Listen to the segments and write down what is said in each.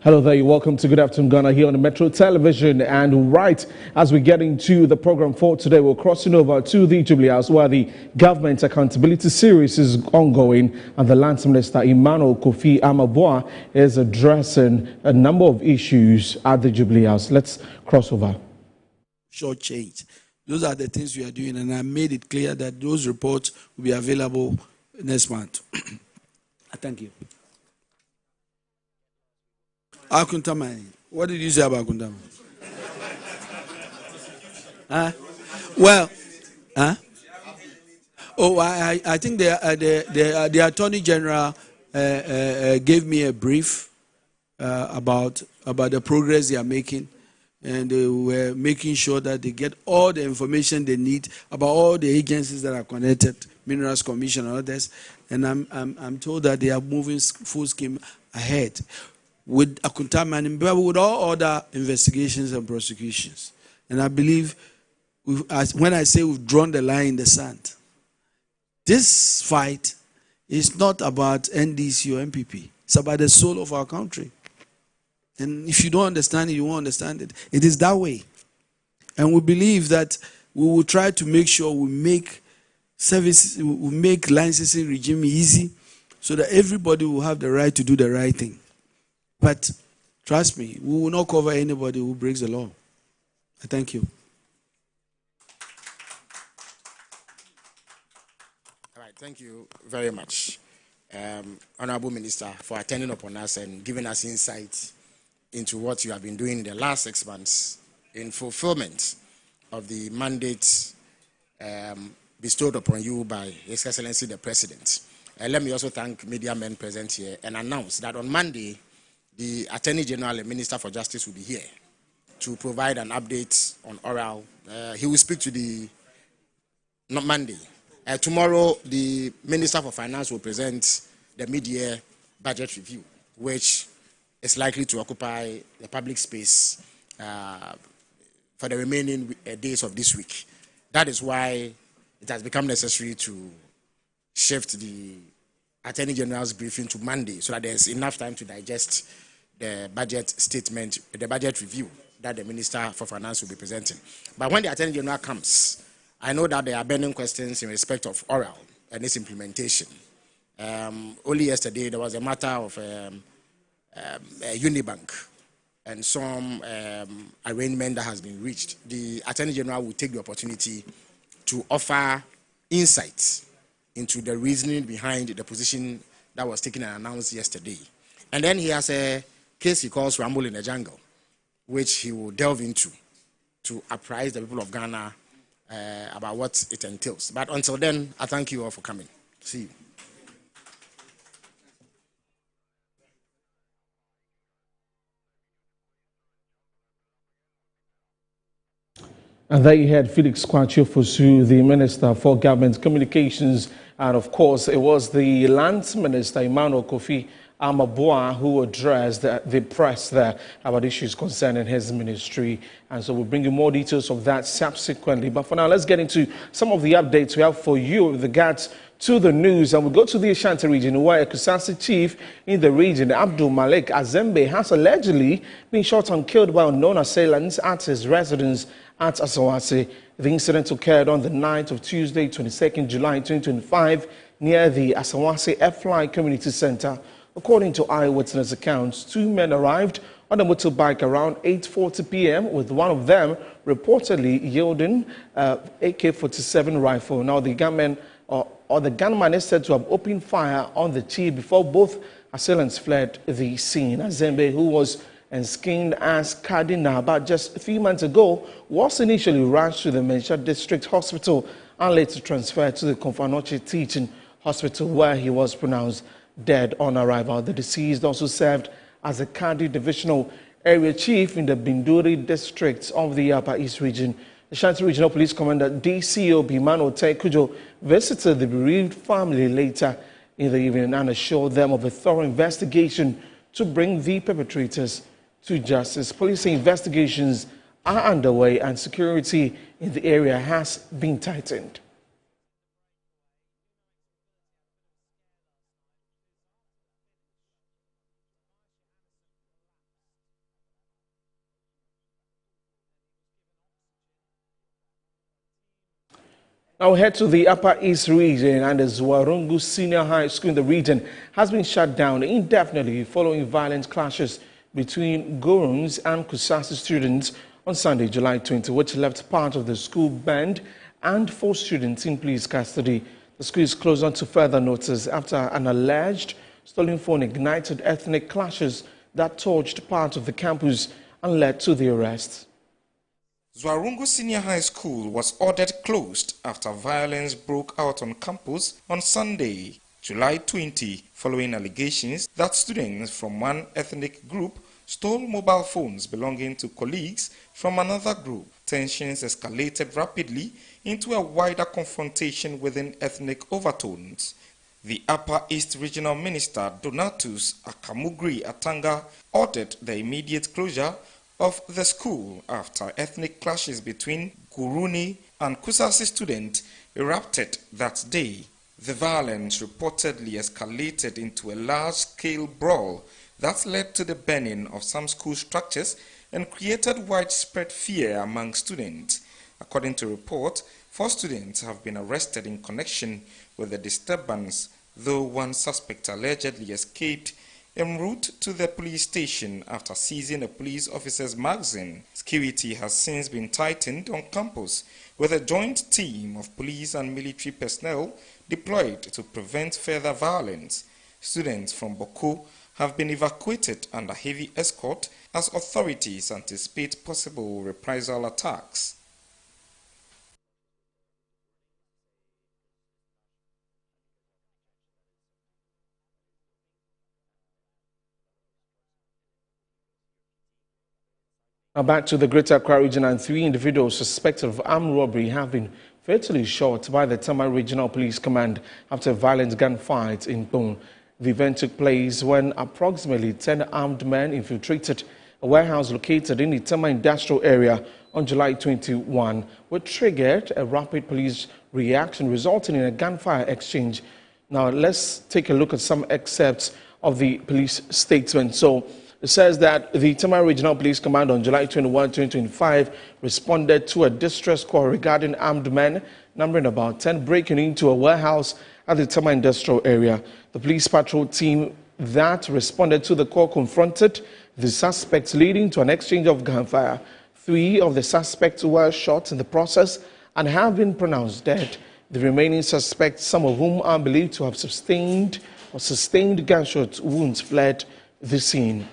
Hello there, welcome to Good Afternoon Ghana here on the Metro Television. And right as we get into the program for today, we're crossing over to the Jubilee House where the Government Accountability Series is ongoing, and the Lands Minister Emmanuel Kofi Amaboa is addressing a number of issues at the Jubilee House. Let's cross over. Short change. Those are the things we are doing, and I made it clear that those reports will be available next month. Thank you. Akuntama. What did you say about Akuntama? Well, oh, I think the Attorney General gave me a brief about the progress they are making, and they were making sure that they get all the information they need about all the agencies that are connected, Minerals Commission and others. And I'm told that they are moving full scheme ahead with Akuntama and with all other investigations and prosecutions. And I believe, when I say we've drawn the line in the sand, this fight is not about NDC or MPP. It's about the soul of our country. And if you don't understand it, you won't understand it. It is that way. And we believe that we will try to make sure we make licensing regime easy so that everybody will have the right to do the right thing. But trust me, we will not cover anybody who breaks the law. I thank you. All right, thank you very much, Honorable Minister, for attending upon us and giving us insight into what you have been doing in the last 6 months in fulfillment of the mandate bestowed upon you by His Excellency the President. Let me also thank media men present here and announce that on Monday, the Attorney General and Minister for Justice will be here to provide an update on oral. He will speak to not Monday. Tomorrow, the Minister for Finance will present the mid-year budget review, which is likely to occupy the public space for the remaining days of this week. That is why it has become necessary to shift the Attorney General's briefing to Monday so that there's enough time to digest the budget statement, the budget review that the Minister for Finance will be presenting. But when the Attorney General comes, I know that there are burning questions in respect of oral and its implementation. Only yesterday, there was a matter of Unibank and some arrangement that has been reached. The Attorney General will take the opportunity to offer insights into the reasoning behind the position that was taken and announced yesterday. And then he has a case he calls Ramble in the Jungle, which he will delve into to apprise the people of Ghana about what it entails. But until then, I thank you all for coming. See you. And there you had Felix Kwachiofosu, the Minister for Government Communications. And of course, it was the Lands Minister, Emmanuel Kofi Amaboa, who addressed the press there about issues concerning his ministry. And so we'll bring you more details of that subsequently. But for now, let's get into some of the updates we have for you with regards to the news. And we'll go to the Ashanti region, where a Kusasi chief in the region, Abdul Malik Azembe, has allegedly been shot and killed by unknown assailants at his residence at Asawase. The incident occurred on the night of Tuesday, 22nd July 2025, near the Asawase F-Fly Community Center. According to eyewitness accounts, 2 men arrived on a motorbike around 8:40 p.m., with one of them reportedly yielding AK-47 rifle. Now, the gunman the gunman is said to have opened fire on the chief before both assailants fled the scene. Azembe, who was skinned as Cardinal about just 3 months ago, was initially rushed to the Mensah District Hospital and later transferred to the Konfanoche Teaching Hospital, where he was pronounced dead on arrival. The deceased also served as a Kadi Divisional Area Chief in the Binduri District of the Upper East Region. The Ashanti Regional Police Commander DCO Bimano Taikujo visited the bereaved family later in the evening and assured them of a thorough investigation to bring the perpetrators to justice. Police investigations are underway and security in the area has been tightened. Now we head to the Upper East region, and the Zuarungu Senior High School in the region has been shut down indefinitely following violent clashes between Zuarungu and Kusasi students on Sunday, July 20, which left part of the school banned and 4 students in police custody. The school is closed on to further notice after an alleged stolen phone ignited ethnic clashes that torched part of the campus and led to the arrest. Zuarungu Senior High School was ordered closed after violence broke out on campus on Sunday, July 20, following allegations that students from one ethnic group stole mobile phones belonging to colleagues from another group. Tensions escalated rapidly into a wider confrontation within ethnic overtones. The Upper East Regional Minister, Donatus Akamugri Atanga, ordered the immediate closure of the school after ethnic clashes between Guruni and Kusasi students erupted that day. The violence reportedly escalated into a large-scale brawl that led to the burning of some school structures and created widespread fear among students. According to report, 4 students have been arrested in connection with the disturbance, though one suspect allegedly escaped en route to the police station after seizing a police officer's magazine. Security has since been tightened on campus, with a joint team of police and military personnel deployed to prevent further violence. Students from Boko have been evacuated under heavy escort as authorities anticipate possible reprisal attacks. Now back to the Greater Accra region, and 3 individuals suspected of armed robbery have been fatally shot by the Tamale Regional Police Command after a violent gunfight in Bone. The event took place when approximately 10 armed men infiltrated a warehouse located in the Tamale Industrial Area on July 21, which triggered a rapid police reaction, resulting in a gunfire exchange. Now let's take a look at some excerpts of the police statement. So, it says that the Tamale Regional Police Command on July 21, 2025 responded to a distress call regarding armed men numbering about 10 breaking into a warehouse at the Tamale Industrial Area. The police patrol team that responded to the call confronted the suspects, leading to an exchange of gunfire. 3 of the suspects were shot in the process and have been pronounced dead. The remaining suspects, some of whom are believed to have sustained gunshot wounds, fled the scene.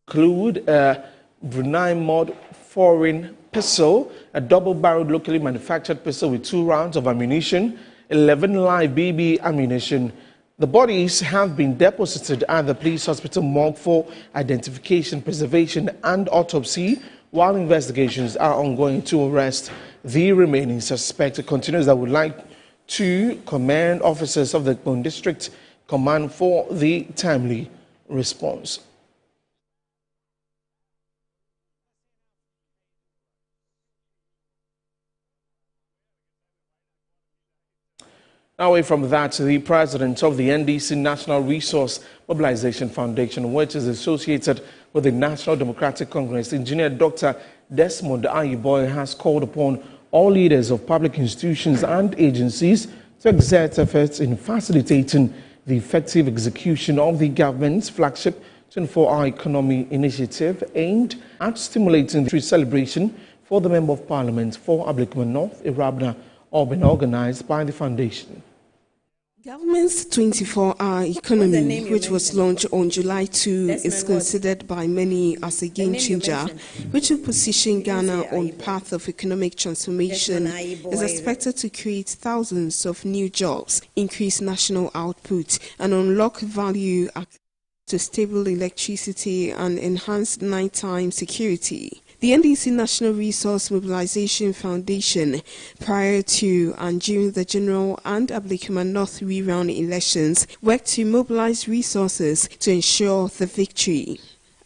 Include a Brunei mod foreign pistol, a double-barreled locally manufactured pistol with 2 rounds of ammunition, 11 live BB ammunition. The bodies have been deposited at the police hospital morgue for identification, preservation and autopsy, while investigations are ongoing to arrest the remaining suspect. It continues that would like to commend officers of the Bone District Command for the timely response. Away from that, the president of the NDC National Resource Mobilization Foundation, which is associated with the National Democratic Congress, Engineer Dr. Desmond Ayiboy, has called upon all leaders of public institutions and agencies to exert efforts in facilitating the effective execution of the government's flagship 24-hour economy initiative aimed at stimulating the celebration for the Member of Parliament for Ablekuma North, Irabna, been organized by the foundation. Government's 24-hour economy, which was launched on July 2, is considered by many as a game changer, which will position Ghana on path of economic transformation, is expected to create thousands of new jobs, increase national output, and unlock value to stable electricity and enhance nighttime security. The NDC National Resource Mobilization Foundation, prior to and during the general and Ablekuma North re-round elections, worked to mobilize resources to ensure the victory.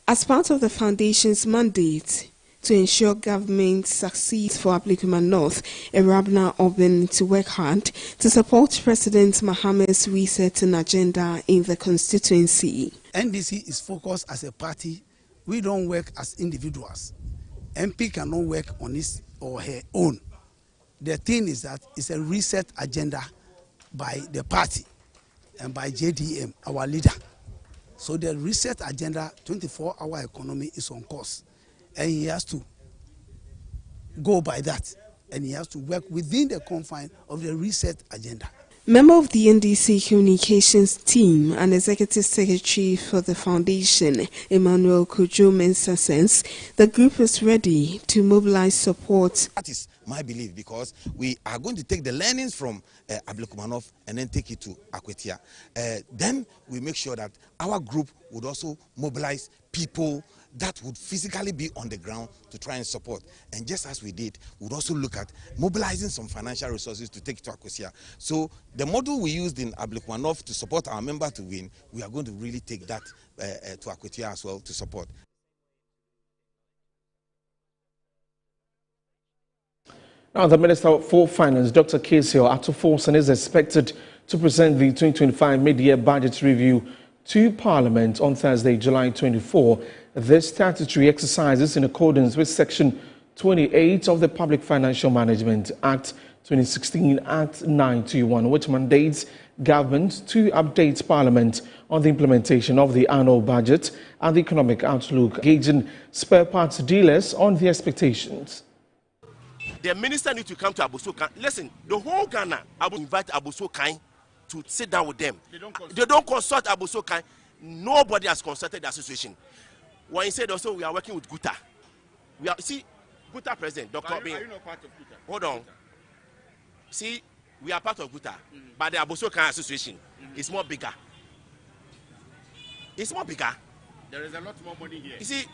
As part of the foundation's mandate to ensure government succeeds for Ablekuma North, Irabna Obin to work hard to support President Mohammed's resetting agenda in the constituency. NDC is focused as a party we don't work as individuals. MP cannot work on his or her own. The thing is that it's a reset agenda by the party and by JDM, our leader. So the reset agenda, 24-hour economy is on course. And he has to go by that. And he has to work within the confines of the reset agenda. Member of the NDC communications team and executive secretary for the foundation, Emmanuel Kojo-Mensah, says the group is ready to mobilize support. That is my belief, because we are going to take the learnings from Ablekumanov and then take it to Akwetia. Then we make sure that our group would also mobilize people that would physically be on the ground to try and support. And just as we did, we would also look at mobilizing some financial resources to take it to Akwetia. So the model we used in Ablekumanov to support our member to win, we are going to really take that to Akwetia as well to support. Now, the Minister for Finance, Dr. Kusasi Atta Mills, is expected to present the 2025 mid-year budget review to Parliament on Thursday, July 24. This statutory exercise is in accordance with Section 28 of the Public Financial Management Act 2016 Act 921, which mandates government to update Parliament on the implementation of the annual budget and the economic outlook, engaging spare parts dealers on the expectations. The minister needs to come to Abosokan. Listen, the whole Ghana, I will invite Abosokan to sit down with them. They don't consult Abosokan. Nobody has consulted the association. When he said also we are working with Guta. We are, see, Guta president, Dr. Are you not part of Guta? Hold on. See, we are part of Guta, but the Abosokan association is more bigger. It's more bigger. There is a lot more money here. You see,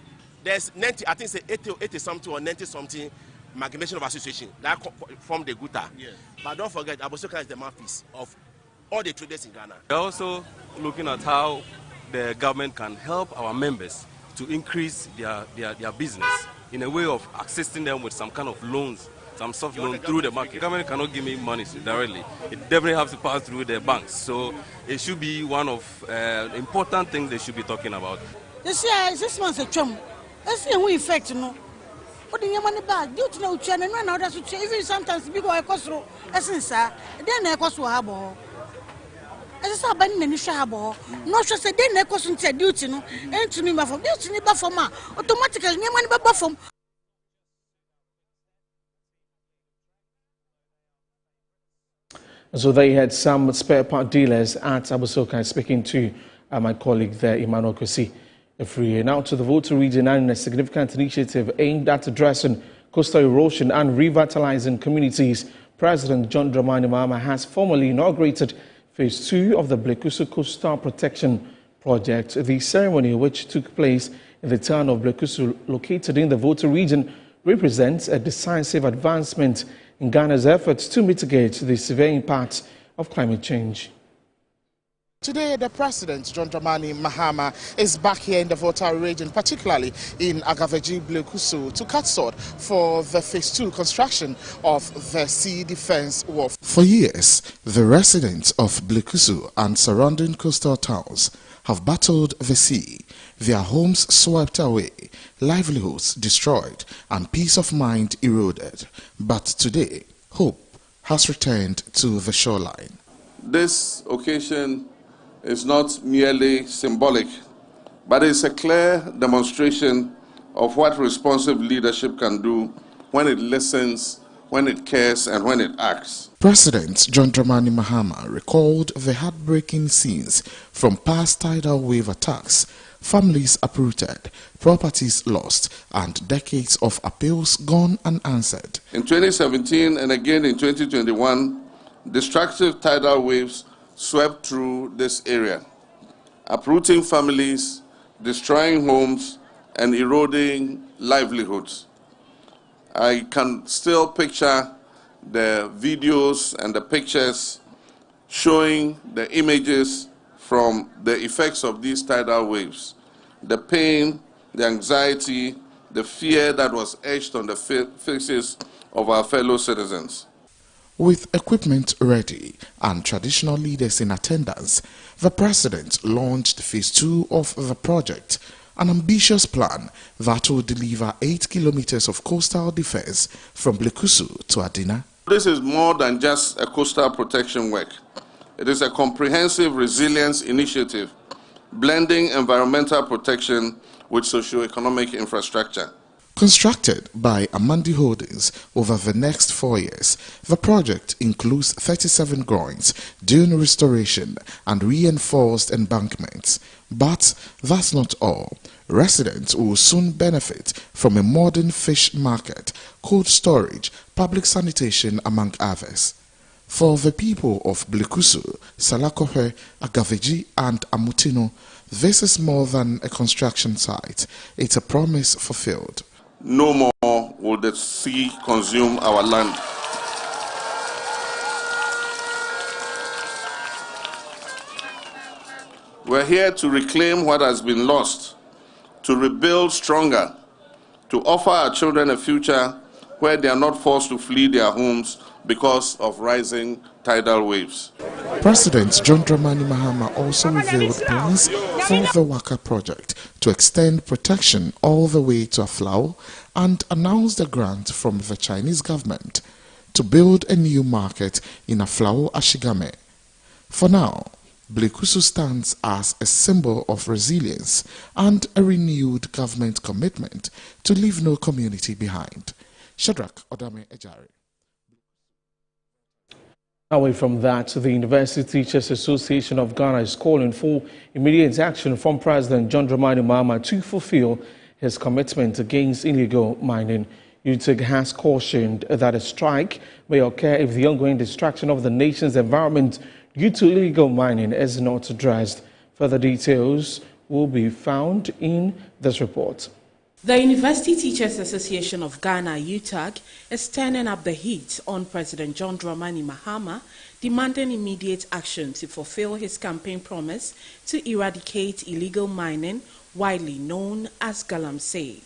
there's 90, I think it's 80 something or 90 something amalgamation of association that from the Guta. Yes. But don't forget, Abosokan is the mouthpiece of all the traders in Ghana. We're also looking at how the government can help our members to increase their business in a way of assisting them with some kind of loans, some soft loan through the market. The government cannot give me money directly. It definitely has to pass through the banks. So it should be one of important things they should be talking about. This year, 6 months a chum. That's the effect, you know. But the money back, due to no channel, and now that's even sometimes big or a cost, essence, then a cost will have all. As a band and shabo, no, she said, then a cost into duty, no, and to me, from duty, never for ma, automatically, near money but from. So they had some spare part dealers at Abosokan speaking to my colleague there, Emmanuel Kusasi. Now to the Volta region, and a significant initiative aimed at addressing coastal erosion and revitalizing communities. President John Dramani Mahama has formally inaugurated Phase 2 of the Blekusu Coastal Protection Project. The ceremony, which took place in the town of Blekusu, located in the Volta region, represents a decisive advancement in Ghana's efforts to mitigate the severe impacts of climate change. Today, the President, John Dramani Mahama, is back here in the Volta region, particularly in Agaveji, Blekusu, to cut sword for the Phase 2 construction of the sea defense wall. For years, the residents of Blekusu and surrounding coastal towns have battled the sea, their homes swept away, livelihoods destroyed, and peace of mind eroded. But today, hope has returned to the shoreline. This occasion is not merely symbolic, but it's a clear demonstration of what responsive leadership can do when it listens, when it cares, and when it acts. President John Dramani Mahama recalled the heartbreaking scenes from past tidal wave attacks, families uprooted, properties lost, and decades of appeals gone unanswered. In 2017 and again in 2021, destructive tidal waves swept through this area, uprooting families, destroying homes, and eroding livelihoods. I can still picture the videos and the pictures showing the images from the effects of these tidal waves, the pain, the anxiety, the fear that was etched on the faces of our fellow citizens. With equipment ready and traditional leaders in attendance, the President launched Phase 2 of the project, an ambitious plan that will deliver 8 kilometers of coastal defense from Blekusu to Adina. This is more than just a coastal protection work. It is a comprehensive resilience initiative, blending environmental protection with socio-economic infrastructure. Constructed by Amandi Holdings over the next 4 years, the project includes 37 groins, dune restoration and reinforced embankments. But that's not all. Residents will soon benefit from a modern fish market, cold storage, public sanitation, among others. For the people of Blekusu, Salakohe, Agaveji and Amutino, this is more than a construction site. It's a promise fulfilled. No more will the sea consume our land. We're here to reclaim what has been lost, to rebuild stronger, to offer our children a future where they are not forced to flee their homes because of rising tidal waves. President John Dramani Mahama also revealed plans for the Waka project to extend protection all the way to Aflao and announced a grant from the Chinese government to build a new market in Aflao Ashigame. For now, Blekusu stands as a symbol of resilience and a renewed government commitment to leave no community behind. Shadrach Odame Ejari. Away from that, the University Teachers Association of Ghana is calling for immediate action from President John Dramani Mahama to fulfill his commitment against illegal mining. UTIG has cautioned that a strike may occur if the ongoing destruction of the nation's environment due to illegal mining is not addressed. Further details will be found in this report. The University Teachers Association of Ghana, UTAG, is turning up the heat on President John Dramani Mahama, demanding immediate action to fulfill his campaign promise to eradicate illegal mining, widely known as Galamsey.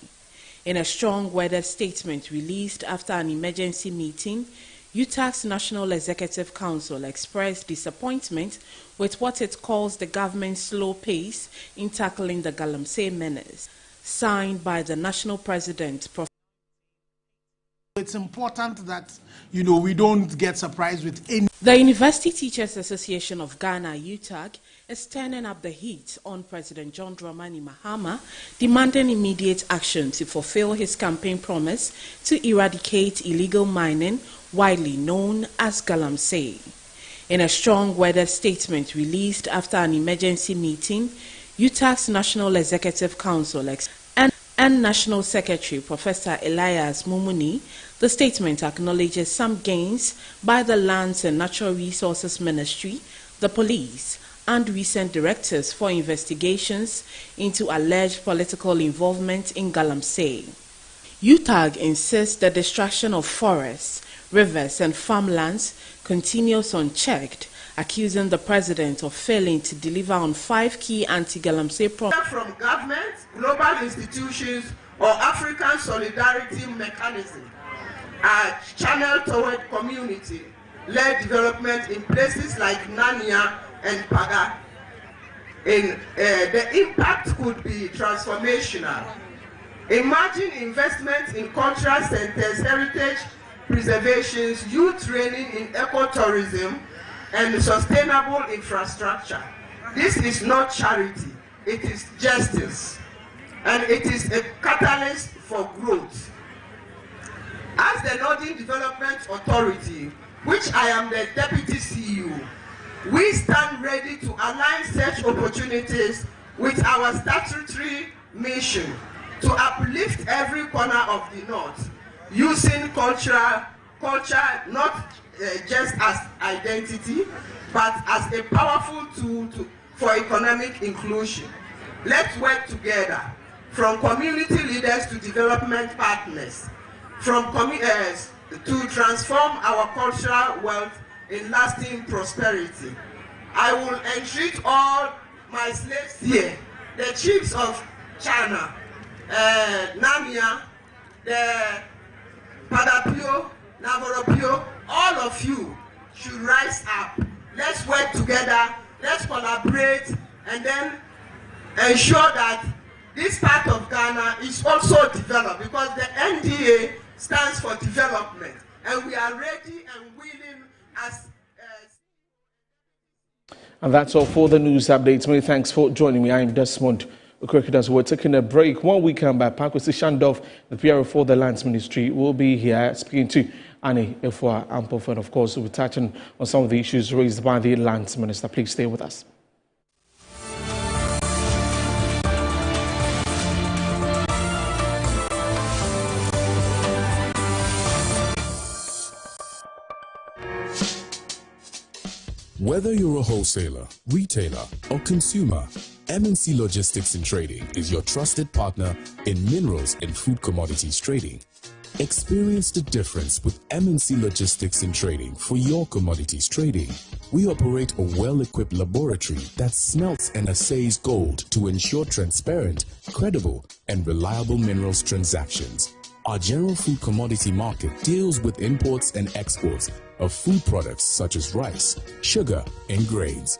In a strong-worded statement released after an emergency meeting, UTAG's National Executive Council expressed disappointment with what it calls the government's slow pace in tackling the Galamsey menace. Signed by the national president. It's important that, we don't get surprised with any. The University Teachers Association of Ghana, UTAG, is turning up the heat on President John Dramani Mahama, demanding immediate action to fulfill his campaign promise to eradicate illegal mining, widely known as Galamsey. In a strong-worded statement released after an emergency meeting, UTAG's National Executive Council and National Secretary Professor Elias Mumuni, the statement acknowledges some gains by the Lands and Natural Resources Ministry, the police, and recent directives for investigations into alleged political involvement in Galamsey. UTAG insists the destruction of forests, rivers, and farmlands continues unchecked, accusing the president of failing to deliver on 5 key anti-Galamsey projects. From government, global institutions, or African solidarity mechanism are channeled toward community-led development in places like Nania and Paga. The impact could be transformational. Imagine investment in cultural centers, heritage preservations, youth training in ecotourism, and sustainable infrastructure. This is not charity, it is justice, and it is a catalyst for growth. As the Northern Development Authority, which I am the Deputy CEO, we stand ready to align such opportunities with our statutory mission to uplift every corner of the North, using culture not just as identity, but as a powerful tool for economic inclusion. Let's work together, from community leaders to development partners, to transform our cultural wealth in lasting prosperity. I will entreat all my slaves here, the chiefs of China, Namia, the Padapio, Navaropio, all of you should rise up. Let's work together, let's collaborate, and then ensure that this part of Ghana is also developed, because the NDA stands for development, and we are ready and willing as. And that's all for the news updates. Many thanks for joining me. I'm Desmond Okrekidas. We're taking a break. When we come back, Kusasi Shandov, the PRO for the Lands Ministry, will be here speaking to Annie Efua Ampof, and of course, we'll be touching on some of the issues raised by the Lands Minister. Please stay with us. Whether you're a wholesaler, retailer, or consumer, MNC Logistics and Trading is your trusted partner in minerals and food commodities trading. Experience the difference with MNC Logistics and Trading for your commodities trading. We operate a well-equipped laboratory that smelts and assays gold to ensure transparent, credible, and reliable minerals transactions. Our general food commodity market deals with imports and exports of food products such as rice, sugar, and grains.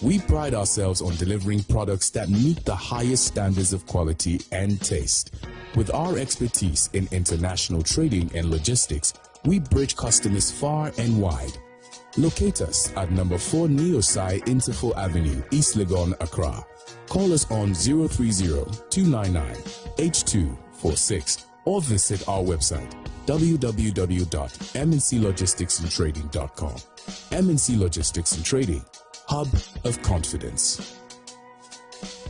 We pride ourselves on delivering products that meet the highest standards of quality and taste. With our expertise in international trading and logistics, we bridge customers far and wide. Locate us at number 4 Neosai Interfo Avenue, East Legon, Accra. Call us on 030-299-8246 or visit our website www.mnclogisticsandtrading.com. MNC Logistics and Trading, hub of confidence.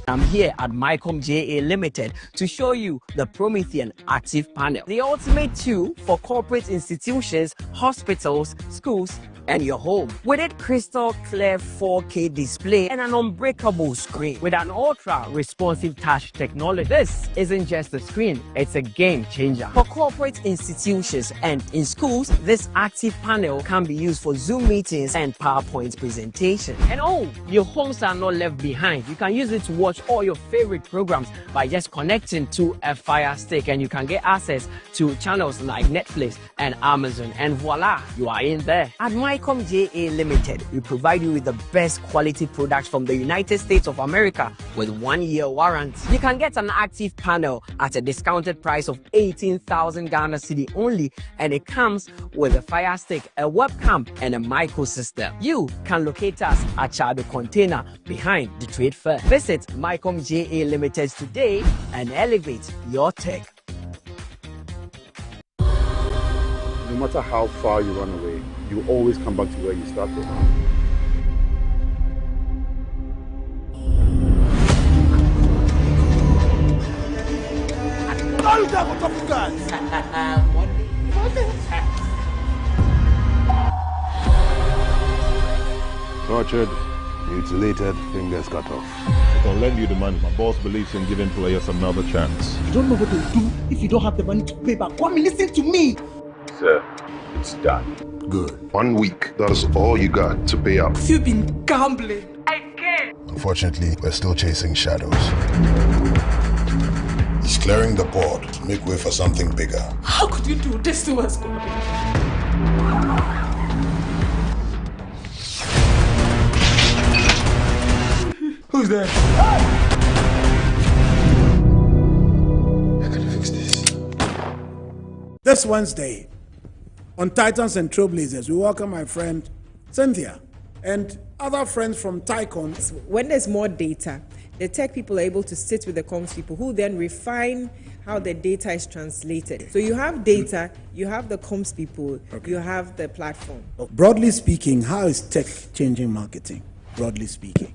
I'm here at Mycom JA Limited to show you the Promethean Active Panel, the ultimate tool for corporate institutions, hospitals, schools, and your home. With its crystal clear 4K display and an unbreakable screen with an ultra responsive touch technology, this isn't just a screen, it's a game changer. For corporate institutions and in schools, this active panel can be used for Zoom meetings and PowerPoint presentation. And oh, your homes are not left behind. You can use it to watch all your favorite programs by just connecting to a Fire Stick, and you can get access to channels like Netflix and Amazon, and voila, you are in there. At Mycom JA Limited, we provide you with the best quality products from the United States of America with 1-year warranty. You can get an active panel at a discounted price of 18,000 Ghana cedi only, and it comes with a Fire Stick, a webcam, and a microsystem. You can locate us at Chado Container behind the Trade Fair. Visit Mycom JA Limited today and elevate your tech. No matter how far you run away, you always come back to where you started. Tortured, mutilated, fingers cut off. I can lend you the money. My boss believes in giving players another chance. You don't know what to do if you don't have the money to pay back. Come and listen to me. Sir, it's done. Good. 1 week. That's all you got to pay up. You've been gambling. Again. Unfortunately, we're still chasing shadows. He's clearing the board to make way for something bigger. How could you do this to us, God? Who's there? I gotta fix this. This Wednesday, on Titans and Trailblazers, we welcome my friend Cynthia and other friends from Tycon. When there's more data, the tech people are able to sit with the comms people who then refine how the data is translated. So you have data, you have the comms people, you have the platform. Broadly speaking, how is tech changing marketing? Broadly speaking.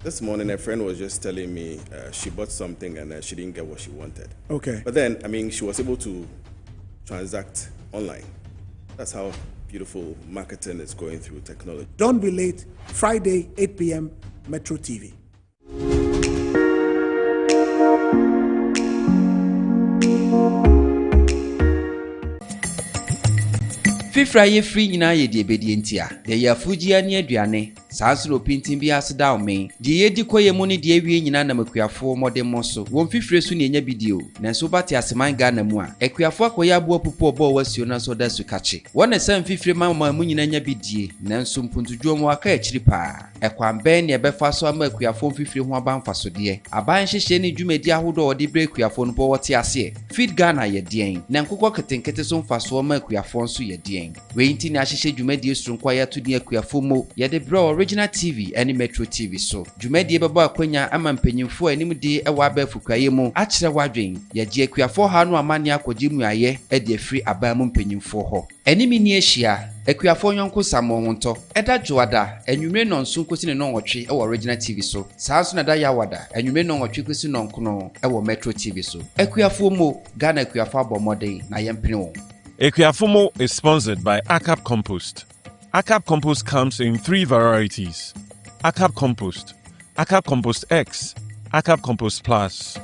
This morning, a friend was just telling me she bought something and she didn't get what she wanted. Okay. But then, I mean, she was able to transact online. That's how beautiful marketing is going through technology. Don't be late. Friday, 8 p.m., Metro TV. Fifra ye free nyina ye de obedientia. De ya fugia ne aduane. Sansu no pintin bi aseda me. Die yedi koye mu ne die wie nyina na makuafo modem so. Won fifire su ne nya video. Nanso bate aseman Ghana mu a. Ekuafo akoya abo pupo obo wasio na so da su kache. Won sam fifire ma mu nyina nya bidie. Nanso mpuntudwo mu aka akiri pa. Ekwan ben ne ebefa so ama ekuafo fifire ho abanfaso de. Aban hyehye ne dwumadi ahodo odi bre ekuafo no bo wote ase. Feed Ghana ye dien. Na nkokọ ketenkete so mfaso ma ekuafo nso ye dien. We nti na hyehye dwumadi srunkwa ya to ne ekuafo mo. Ye de bre original TV and Metro TV so. Dwumadi bebo akwanya ama mpanyimfo anim de ewa ba fukaye mu akire wadwen. Ye je ekuafo ha no amane akogye mu aye e de free aba mu mpanyimfo ho. Enimi ni ehia ekuafo nyonko samo wonto eda joada enwumre no nso kosi ne no nwotwe e original TV so saaso na da yawada enwumre no nwotwe kosi no nkono e Metro TV so ekuafo mo Ghana ekuafo abomode na yempene wo. Ekuafo mo is sponsored by ACAP Compost. ACAP Compost comes in 3 varieties: ACAP Compost, ACAP Compost X, ACAP Compost Plus.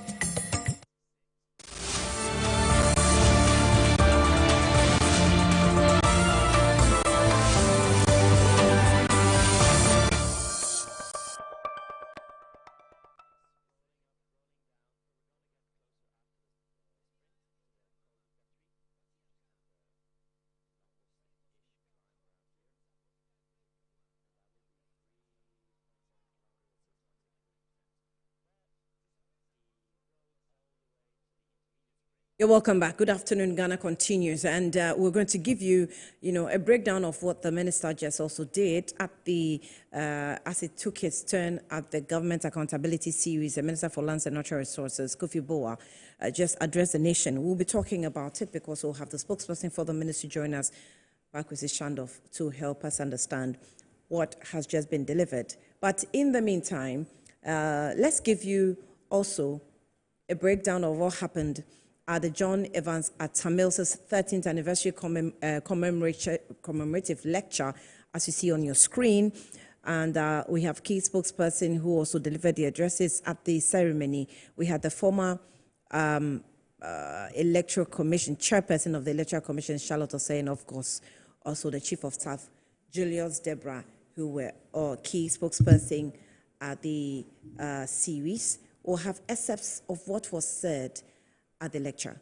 You're welcome back. Good afternoon. Ghana continues, and we're going to give you, a breakdown of what the minister just also did at the, as it took its turn at the Government Accountability Series. The Minister for Lands and Natural Resources, Kofi Boa, just addressed the nation. We'll be talking about it because we'll have the spokesperson for the ministry join us, Bakwesi Shandov, to help us understand what has just been delivered. But in the meantime, let's give you also a breakdown of what happened at the John Evans Atta Mills' 13th anniversary commemorative lecture, as you see on your screen. And we have key spokesperson who also delivered the addresses at the ceremony. We had the former Electoral Commission, chairperson of the Electoral Commission, Charlotte Osei, and of course, also the Chief of Staff, Julius Deborah, who were key spokesperson at the series. We'll have excerpts of what was said at the lecture.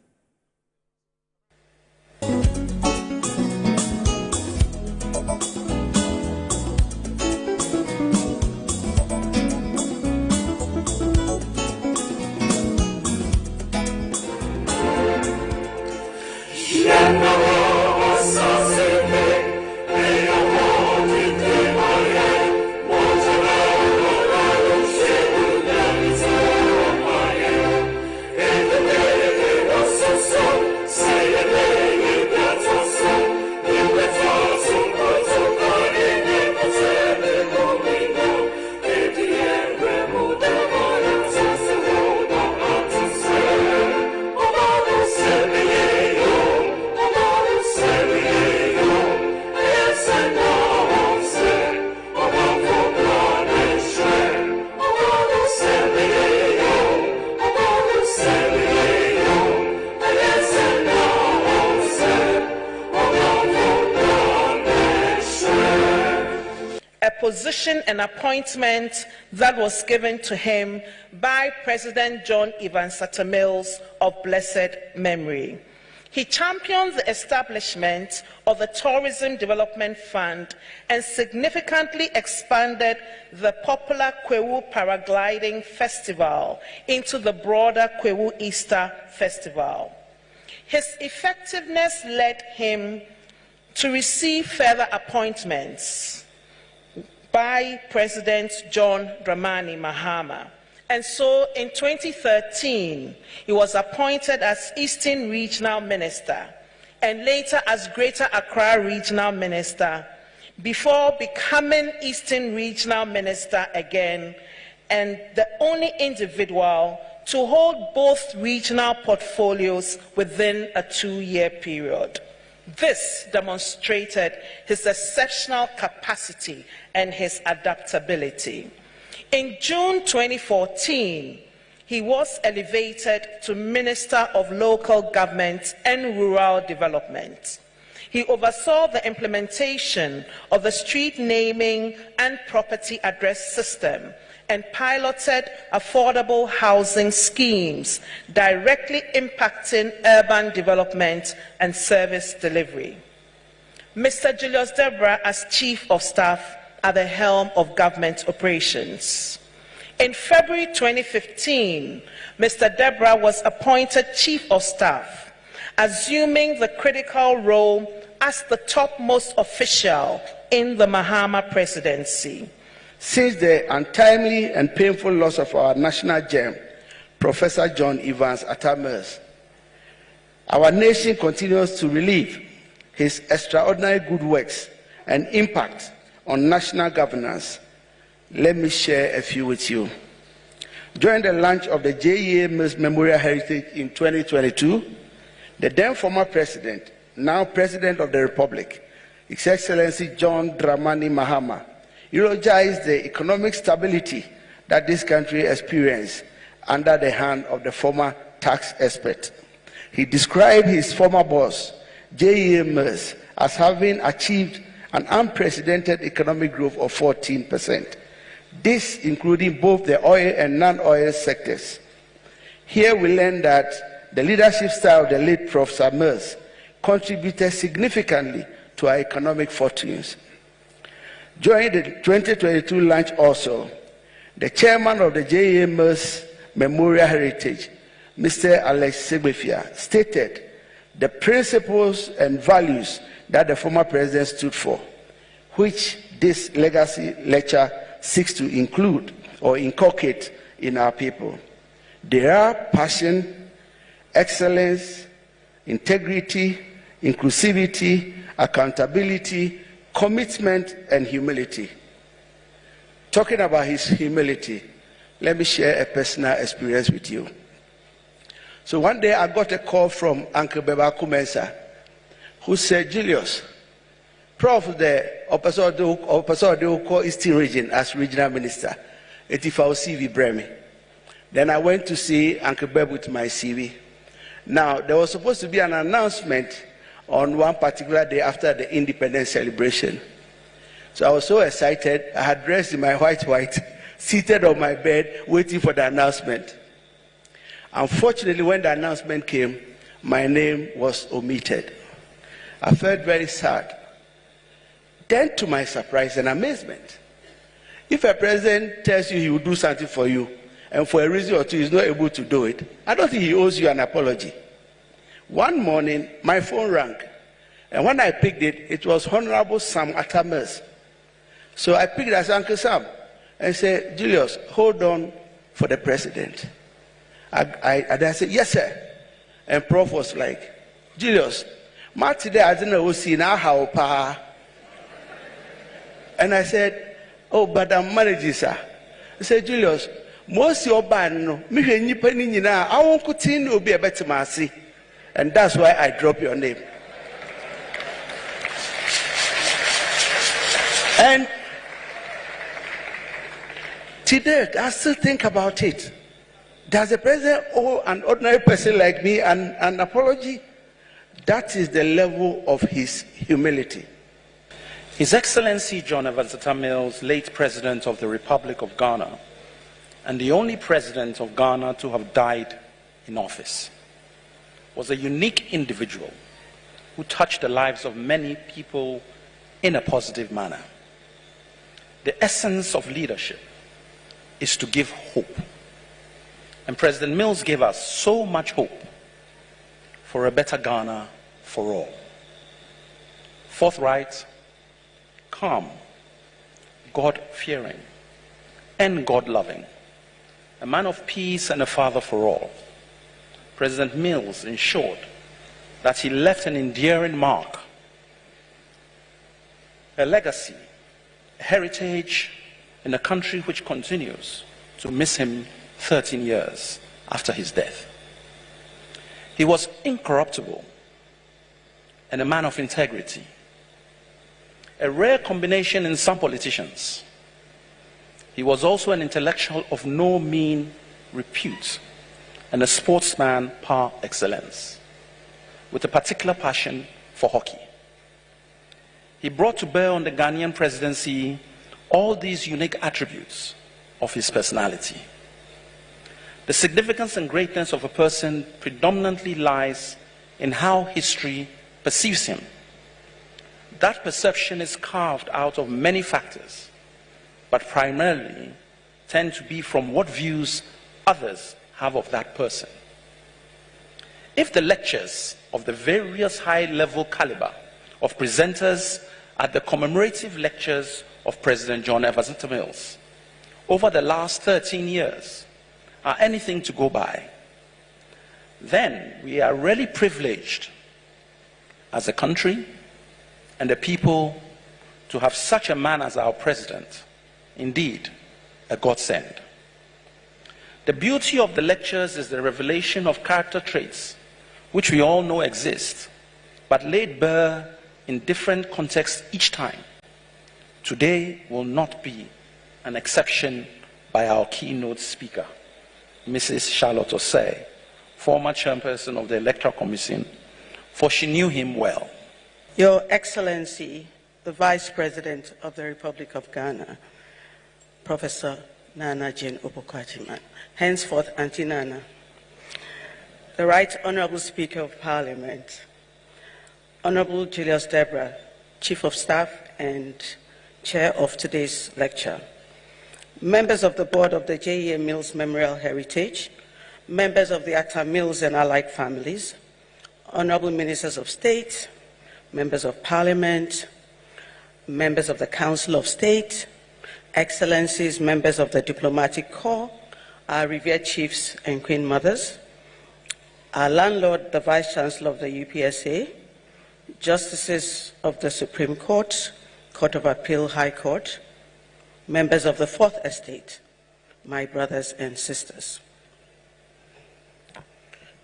Position and appointment that was given to him by President John Evans Atta Mills of blessed memory. He championed the establishment of the Tourism Development Fund and significantly expanded the popular Kwewu Paragliding Festival into the broader Kwewu Easter Festival. His effectiveness led him to receive further appointments by President John Dramani Mahama. And so in 2013, he was appointed as Eastern Regional Minister and later as Greater Accra Regional Minister before becoming Eastern Regional Minister again, and the only individual to hold both regional portfolios within a 2-year period. This demonstrated his exceptional capacity and his adaptability. In June 2014, he was elevated to Minister of Local Government and Rural Development. He oversaw the implementation of the street naming and property address system and piloted affordable housing schemes directly impacting urban development and service delivery. Mr. Julius Deborah as Chief of Staff at the helm of government operations. In February 2015, Mr. Deborah was appointed Chief of Staff, assuming the critical role as the topmost official in the Mahama presidency. Since the untimely and painful loss of our national gem, Professor John Evans Atta Mills, our nation continues to relive his extraordinary good works and impact on national governance. Let me share a few with you. During the launch of the J.E.A. Mills Memorial Heritage in 2022, the then former president, now President of the Republic, His Excellency John Dramani Mahama, eulogized the economic stability that this country experienced under the hand of the former tax expert. He described his former boss, J.E.A. Mills, as having achieved an unprecedented economic growth of 14%. This including both the oil and non-oil sectors. Here we learn that the leadership style of the late Professor Mills contributed significantly to our economic fortunes. During the 2022 launch also, the chairman of the J.A. Mills Memorial Heritage, Mr. Alex Segbefia, stated the principles and values that the former president stood for, which this legacy lecture seeks to include or inculcate in our people. They are passion, excellence, integrity, inclusivity, accountability, commitment, and humility. Talking about his humility, let me share a personal experience with you. So one day I got a call from Uncle Beba Kumensa, who said, Julius, Prof, the Opasor Eastern Region as regional minister, Etifao CV Bremi. Then I went to see Uncle Beb with my CV. Now, there was supposed to be an announcement on one particular day after the independence celebration. So I was so excited, I had dressed in my white, seated on my bed, waiting for the announcement. Unfortunately, when the announcement came, my name was omitted. I felt very sad. Then, to my surprise and amazement, if a president tells you he will do something for you, and for a reason or two he's not able to do it, I don't think he owes you an apology. One morning, my phone rang, and when I picked it, it was Honorable Sam Atta Mills. So I picked it as Uncle Sam and said, Julius, hold on for the president. I said, yes, sir. And Prof was like, Julius, today I didn't know now how pa. And I said, oh, but I'm managing, sir. I said, Julius, most your band, no, I won't continue to be a better mercy. And that's why I drop your name. And today, I still think about it. Does the president owe an ordinary person like me an apology? That is the level of his humility. His Excellency John Evans Atta Mills, late President of the Republic of Ghana, and the only President of Ghana to have died in office, was a unique individual who touched the lives of many people in a positive manner. The essence of leadership is to give hope. And President Mills gave us so much hope for a better Ghana for all. Forthright, calm, God-fearing, and God-loving, a man of peace and a father for all. President Mills ensured that he left an enduring mark, a legacy, a heritage in a country which continues to miss him 13 years after his death. He was incorruptible and a man of integrity, a rare combination in some politicians. He was also an intellectual of no mean repute and a sportsman par excellence, with a particular passion for hockey. he brought to bear on the Ghanaian presidency all these unique attributes of his personality. The significance and greatness of a person predominantly lies in how history perceives him. That perception is carved out of many factors, but primarily tend to be from what views others have of that person. If the lectures of the various high-level caliber of presenters at the commemorative lectures of President John Atta Mills over the last 13 years are anything to go by, then we are really privileged as a country and a people to have such a man as our president, indeed a godsend. The beauty of the lectures is the revelation of character traits which we all know exist, but laid bare in different contexts each time. Today will not be an exception by our keynote speaker, Mrs. Charlotte Osei, former chairperson of the Electoral Commission, for she knew him well. Your Excellency, the Vice President of the Republic of Ghana, Professor Nana Jane Opoku-Agyeman, henceforth Auntie Nana, the Right Honorable Speaker of Parliament, Honorable Julius Debra, Chief of Staff and Chair of today's lecture, members of the Board of the J.E. Mills Memorial Heritage, members of the Atta Mills and allied families, Honorable Ministers of State, members of Parliament, members of the Council of State, Excellencies, members of the Diplomatic Corps, our revered chiefs and queen mothers, our landlord, the Vice Chancellor of the UPSA, Justices of the Supreme Court, Court of Appeal, High Court, members of the Fourth Estate, my brothers and sisters.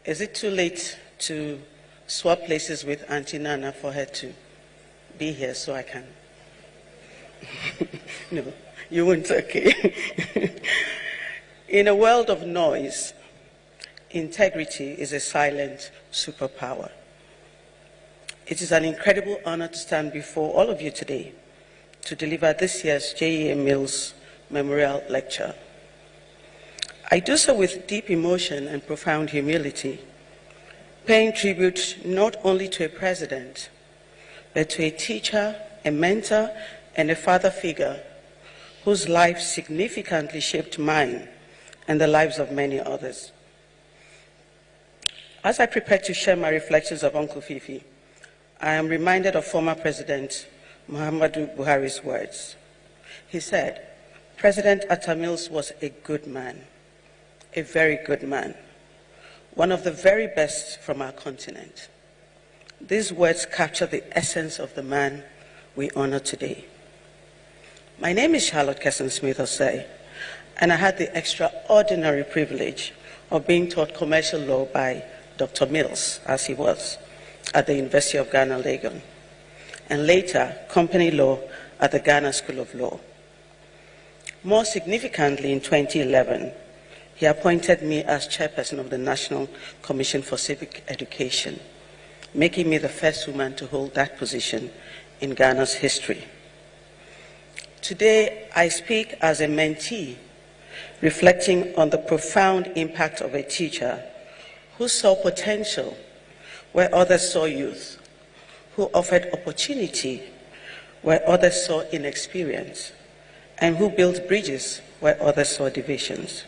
Is it too late to swap places with Auntie Nana for her to be here so I can? No, you won't, okay. In a world of noise, integrity is a silent superpower. It is an incredible honor to stand before all of you today to deliver this year's J.E. Mills Memorial Lecture. I do so with deep emotion and profound humility, paying tribute not only to a president, but to a teacher, a mentor, and a father figure whose life significantly shaped mine and the lives of many others. As I prepare to share my reflections of Uncle Fifi, I am reminded of former President Muhammadu Buhari's words. He said, President Atta Mills was a good man, a very good man, one of the very best from our continent. These words capture the essence of the man we honor today. My name is Charlotte Smith Osei, and I had the extraordinary privilege of being taught commercial law by Dr. Mills, as he was, at the University of Ghana, Legon, and later company law at the Ghana School of Law. More significantly, in 2011, he appointed me as chairperson of the National Commission for Civic Education, making me the first woman to hold that position in Ghana's history. Today, I speak as a mentee, reflecting on the profound impact of a teacher who saw potential where others saw youth, who offered opportunity where others saw inexperience, and who built bridges where others saw divisions.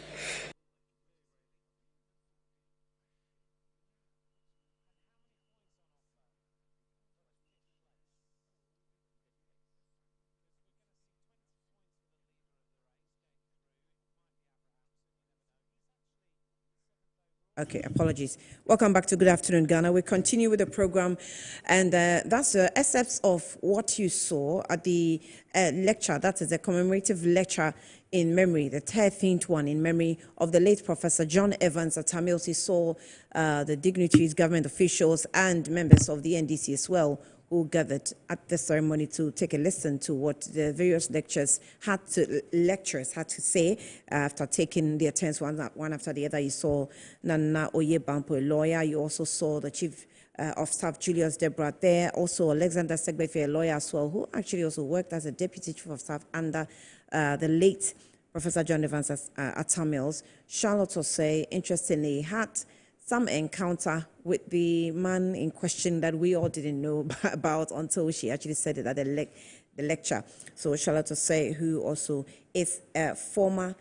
Okay, apologies. Welcome back to Good Afternoon, Ghana. We continue with the program, and that's the excerpts of what you saw at the lecture. That is a commemorative lecture in memory, the 13th one in memory of the late Professor John Evans Atta Mills. He saw the dignitaries, government officials, and members of the NDC as well, who gathered at the ceremony to take a listen to what the various lecturers had to say after taking their turns one after the other. You saw Nana Oyebampo, a lawyer. You also saw the chief of Staff Julius Debra there. Also, Alexander Segbefe, a lawyer as well, who actually also worked as a Deputy Chief of Staff under the late Professor John Evans Atta Mills. Charlotte Osei, interestingly, had some encounter with the man in question that we all didn't know about until she actually said it at the lecture. So Charlotte Osei, who also is a former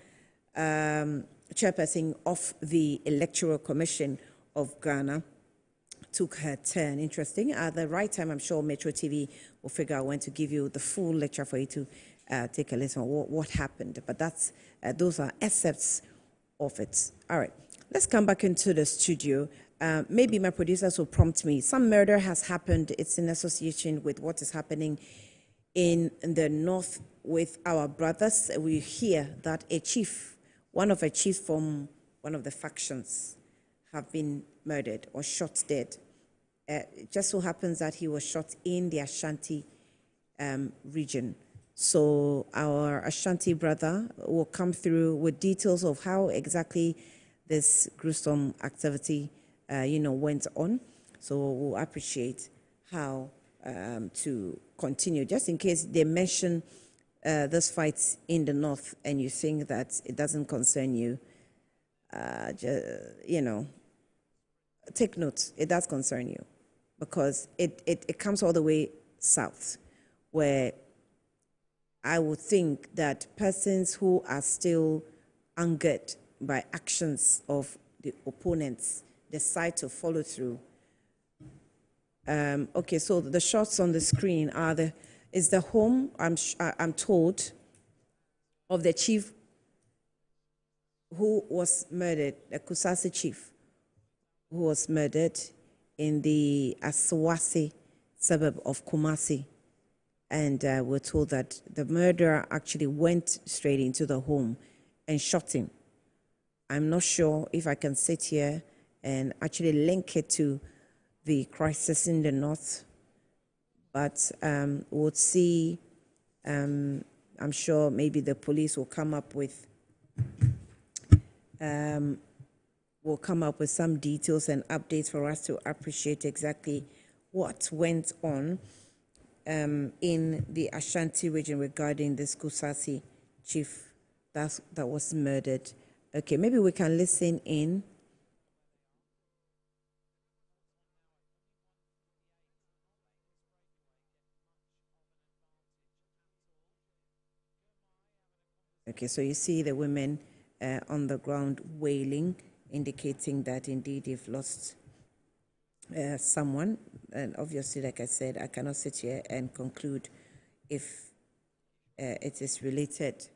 chairperson of the Electoral Commission of Ghana, took her turn. Interesting. At the right time, I'm sure Metro TV will figure out when to give you the full lecture for you to take a listen on what happened. But that's those are excerpts of it. All right. Let's come back into the studio. Maybe my producers will prompt me. Some murder has happened. It's in association with what is happening in the north with our brothers. We hear that one of a chief from one of the factions have been murdered or shot dead. It just so happens that he was shot in the Ashanti region. So our Ashanti brother will come through with details of how exactly this gruesome activity, went on. So we'll appreciate how to continue. Just in case they mention this fight in the north and you think that it doesn't concern you, take note. It does concern you because it comes all the way south, where I would think that persons who are still angered by actions of the opponents decide to follow through. Okay, so the shots on the screen is the home, I'm told, of the chief who was murdered, the Kusasi chief, who was murdered in the Aswasi suburb of Kumasi. And we're told that the murderer actually went straight into the home and shot him. I'm not sure if I can sit here and actually link it to the crisis in the north, but we'll see. I'm sure maybe the police will come up with some details and updates for us to appreciate exactly what went on in the Ashanti region regarding this Kusasi chief that was murdered. Okay, maybe we can listen in. Okay, so you see the women on the ground wailing, indicating that indeed they've lost someone. And obviously, like I said, I cannot sit here and conclude if it is related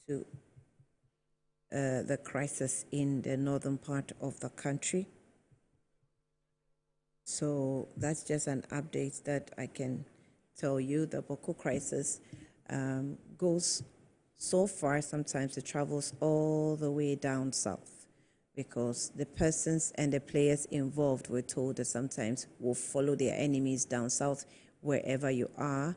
to the crisis in the northern part of the country. So that's just an update that I can tell you. The Boko crisis goes so far, sometimes it travels all the way down south, because the persons and the players involved, we're told, that sometimes will follow their enemies down south wherever you are,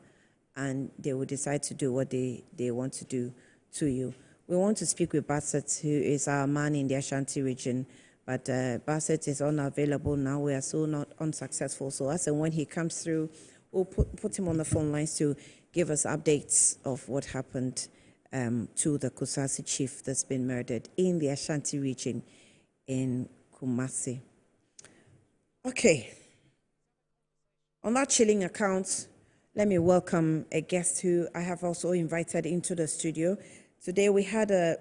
and they will decide to do what they want to do to you. We want to speak with Bassett, who is our man in the Ashanti region, but Bassett is unavailable now. We are so not unsuccessful. So as and when he comes through, we'll put him on the phone lines to give us updates of what happened to the Kusasi chief that's been murdered in the Ashanti region in Kumasi. Okay. On that chilling account, let me welcome a guest who I have also invited into the studio. Today we had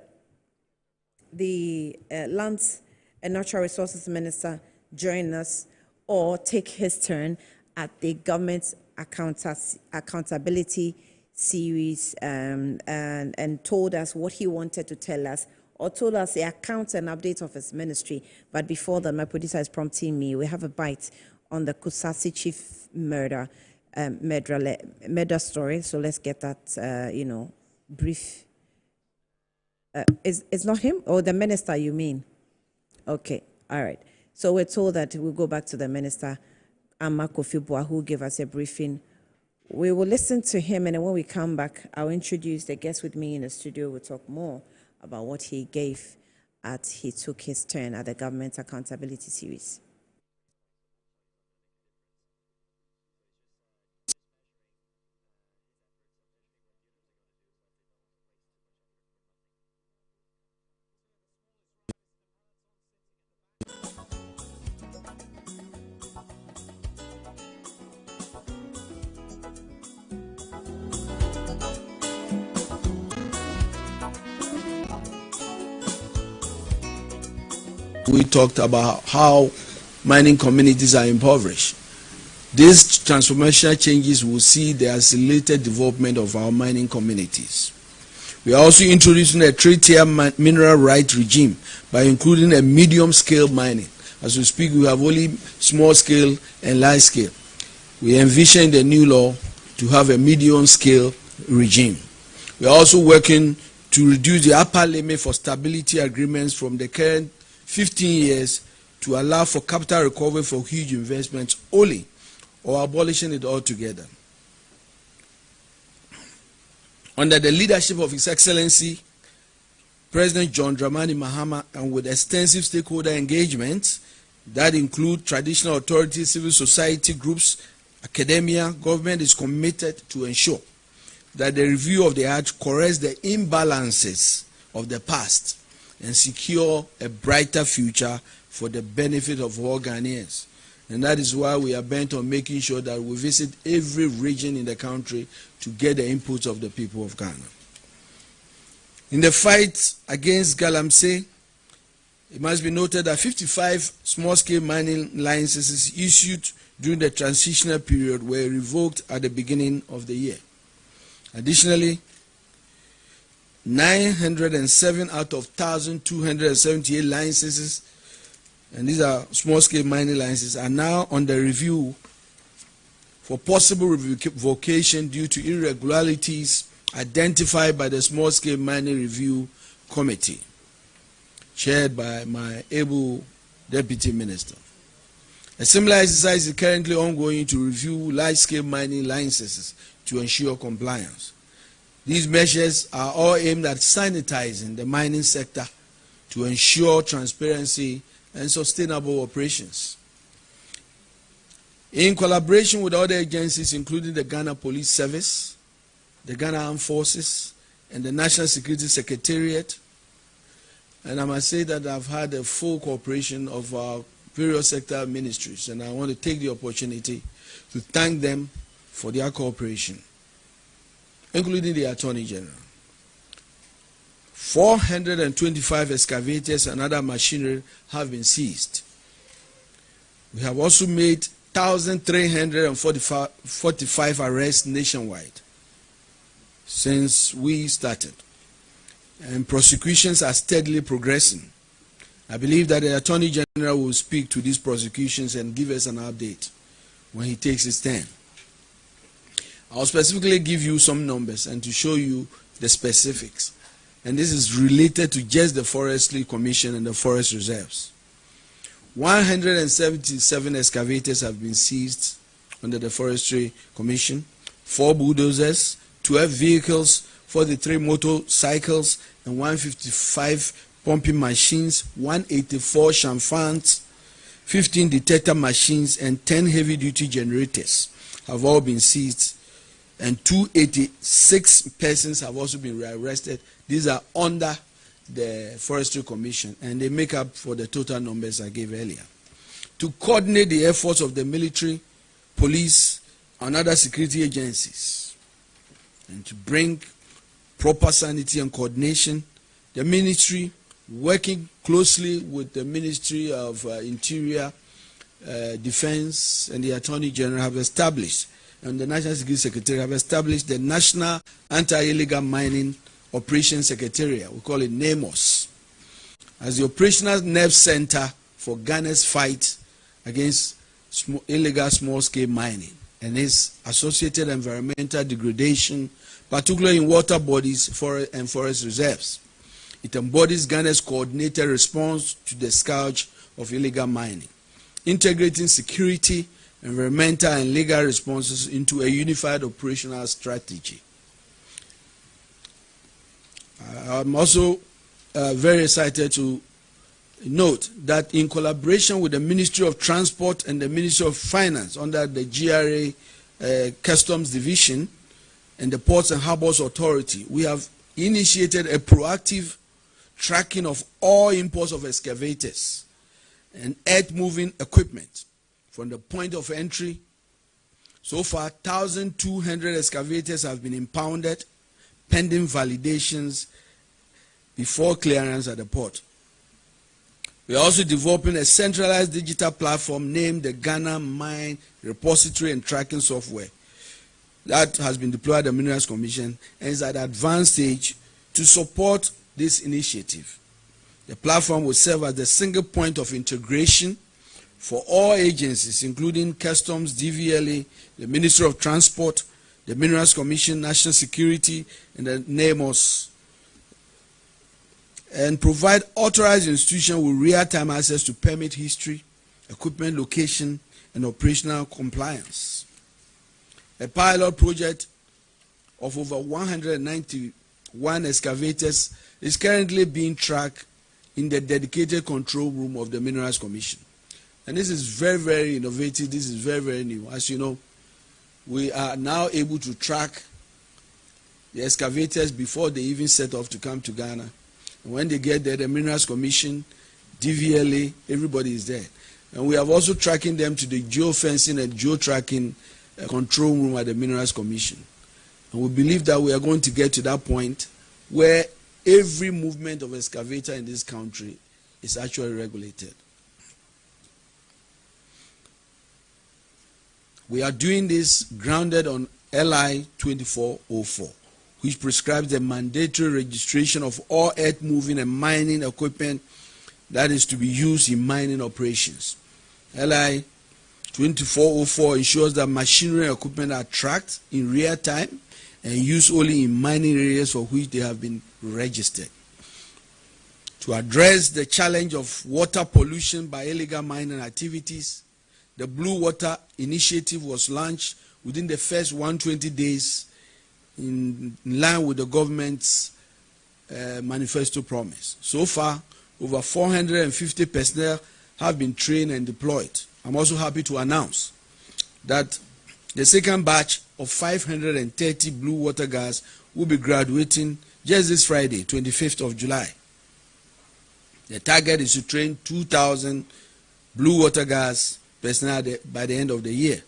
the Lands and Natural Resources Minister join us or take his turn at the government accountability series and told us what he wanted to tell us, or told us the accounts and updates of his ministry. But before that, my producer is prompting me. We have a bite on the Kusasi chief murder story. So let's get that, brief. It's not him? Or the minister, you mean? Okay, all right. So we're told that we'll go back to the minister, Amma Kofi Boah, who gave us a briefing. We will listen to him, and then when we come back, I'll introduce the guest with me in the studio. We'll talk more about what he gave he took his turn at the Government Accountability Series. we talked about how mining communities are impoverished. These transformational changes will see the accelerated development of our mining communities. We are also introducing a three-tier mineral right regime by including a medium-scale mining. As we speak, we have only small-scale and large-scale. We envision the new law to have a medium-scale regime. We are also working to reduce the upper limit for stability agreements from the current 15 years to allow for capital recovery for huge investments only, or abolishing it altogether. Under the leadership of His Excellency President John Dramani Mahama, and with extensive stakeholder engagements that include traditional authorities, civil society groups, academia, government is committed to ensure that the review of the Act corrects the imbalances of the past and secure a brighter future for the benefit of all Ghanaians. And that is why we are bent on making sure that we visit every region in the country to get the inputs of the people of Ghana. In the fight against Galamsey, it must be noted that 55 small-scale mining licenses issued during the transitional period were revoked at the beginning of the year. Additionally, 907 out of 1,278 licenses, and these are small-scale mining licenses, are now under review for possible revocation due to irregularities identified by the Small-Scale Mining Review Committee, chaired by my able Deputy Minister. A similar exercise is currently ongoing to review large-scale mining licenses to ensure compliance. These measures are all aimed at sanitizing the mining sector to ensure transparency and sustainable operations. In collaboration with other agencies, including the Ghana Police Service, the Ghana Armed Forces, and the National Security Secretariat, and I must say that I've had a full cooperation of our various sector ministries, and I want to take the opportunity to thank them for their cooperation, including the Attorney General. 425 excavators and other machinery have been seized. We have also made 1,345 arrests nationwide since we started, and prosecutions are steadily progressing. I believe that the Attorney General will speak to these prosecutions and give us an update when he takes his turn. I'll specifically give you some numbers and to show you the specifics. And this is related to just the Forestry Commission and the forest reserves. 177 excavators have been seized under the Forestry Commission, 4 bulldozers, 12 vehicles, 43 motorcycles, and 155 pumping machines, 184 shamfans, 15 detector machines, and 10 heavy-duty generators have all been seized, and 286 persons have also been arrested. These are under the Forestry Commission, and they make up for the total numbers I gave earlier. To coordinate the efforts of the military, police, and other security agencies, and to bring proper sanity and coordination, the ministry, working closely with the Ministry of Interior, Defense, and the Attorney General, have established, and the National Security Secretary have established the National Anti-Illegal Mining Operations Secretariat, we call it NAMOS, as the operational nerve center for Ghana's fight against illegal small-scale mining and its associated environmental degradation, particularly in water bodies and forest reserves. It embodies Ghana's coordinated response to the scourge of illegal mining, integrating security, environmental, and legal responses into a unified operational strategy. I'm also very excited to note that in collaboration with the Ministry of Transport and the Ministry of Finance under the GRA Customs Division and the Ports and Harbors Authority, we have initiated a proactive tracking of all imports of excavators and earth-moving equipment from the point of entry. So far, 1,200 excavators have been impounded, pending validations before clearance at the port. We are also developing a centralized digital platform named the Ghana Mine Repository and Tracking Software that has been deployed at the Minerals Commission and is at advanced stage to support this initiative. The platform will serve as the single point of integration for all agencies, including Customs, DVLA, the Ministry of Transport, the Minerals Commission, National Security, and the NAMOS, and provide authorized institutions with real-time access to permit history, equipment location, and operational compliance. A pilot project of over 191 excavators is currently being tracked in the dedicated control room of the Minerals Commission. And this is very, very innovative. This is very, very new. As you know, we are now able to track the excavators before they even set off to come to Ghana. And when they get there, the Minerals Commission, DVLA, everybody is there. And we have also tracking them to the geofencing and geotracking control room at the Minerals Commission. And we believe that we are going to get to that point where every movement of excavator in this country is actually regulated. We are doing this grounded on LI 2404, which prescribes the mandatory registration of all earth-moving and mining equipment that is to be used in mining operations. LI 2404 ensures that machinery and equipment are tracked in real time and used only in mining areas for which they have been registered. To address the challenge of water pollution by illegal mining activities, the Blue Water Initiative was launched within the first 120 days in line with the government's manifesto promise. So far, over 450 personnel have been trained and deployed. I'm also happy to announce that the second batch of 530 blue water guards will be graduating just this Friday, 25th of July. The target is to train 2,000 blue water guards personnel by the end of the year.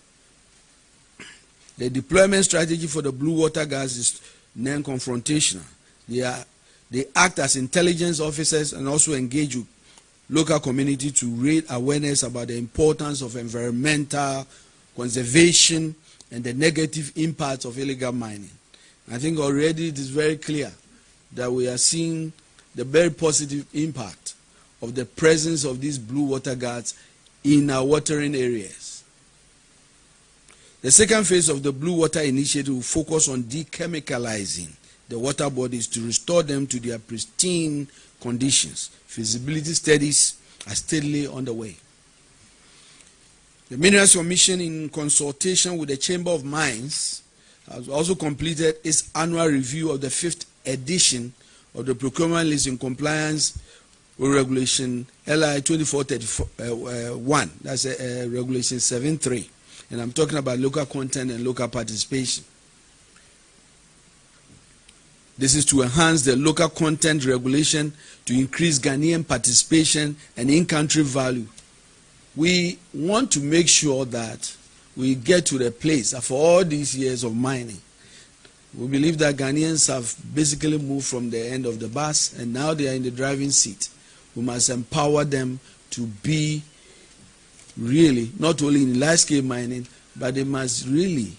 The deployment strategy for the blue water guards is non-confrontational. They act as intelligence officers and also engage with local community to raise awareness about the importance of environmental conservation and the negative impacts of illegal mining. I think already it is very clear that we are seeing the very positive impact of the presence of these blue water guards in our watering areas. The second phase of the Blue Water Initiative will focus on dechemicalizing the water bodies to restore them to their pristine conditions. Feasibility studies are steadily underway. The Minerals Commission, in consultation with the Chamber of Mines, has also completed its annual review of the 5th edition of the procurement list in compliance with Regulation LI 2431. That's Regulation 7.3. And I'm talking about local content and local participation. This is to enhance the local content regulation to increase Ghanaian participation and in-country value. We want to make sure that we get to the place after all these years of mining. We believe that Ghanaians have basically moved from the end of the bus and now they are in the driving seat. We must empower them to be really not only in large-scale mining, but they must really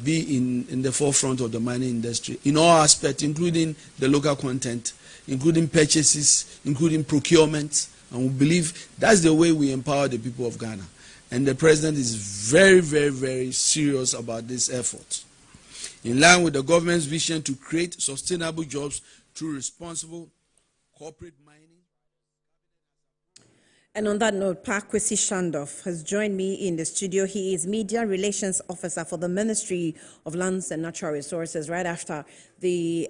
be in the forefront of the mining industry in all aspects, including the local content, including purchases, including procurement. And we believe that's the way we empower the people of Ghana. And the president is very, very, very serious about this effort. In line with the government's vision to create sustainable jobs through responsible corporate mining. And on that note, Kusasi Shandoff has joined me in the studio. He is Media Relations Officer for the Ministry of Lands and Natural Resources. Right after the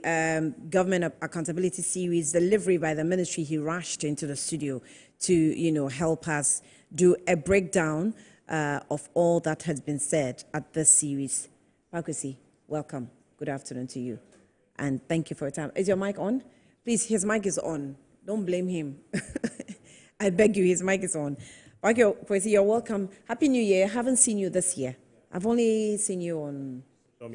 Government Accountability Series delivery by the ministry, he rushed into the studio to, help us do a breakdown of all that has been said at this series. Kusasi, welcome. Good afternoon to you. And thank you for your time. Is your mic on? Please, his mic is on. Don't blame him. I beg you, his mic is on. Okay, Kusasi, you're welcome. Happy New Year. I haven't seen you this year. I've only seen you on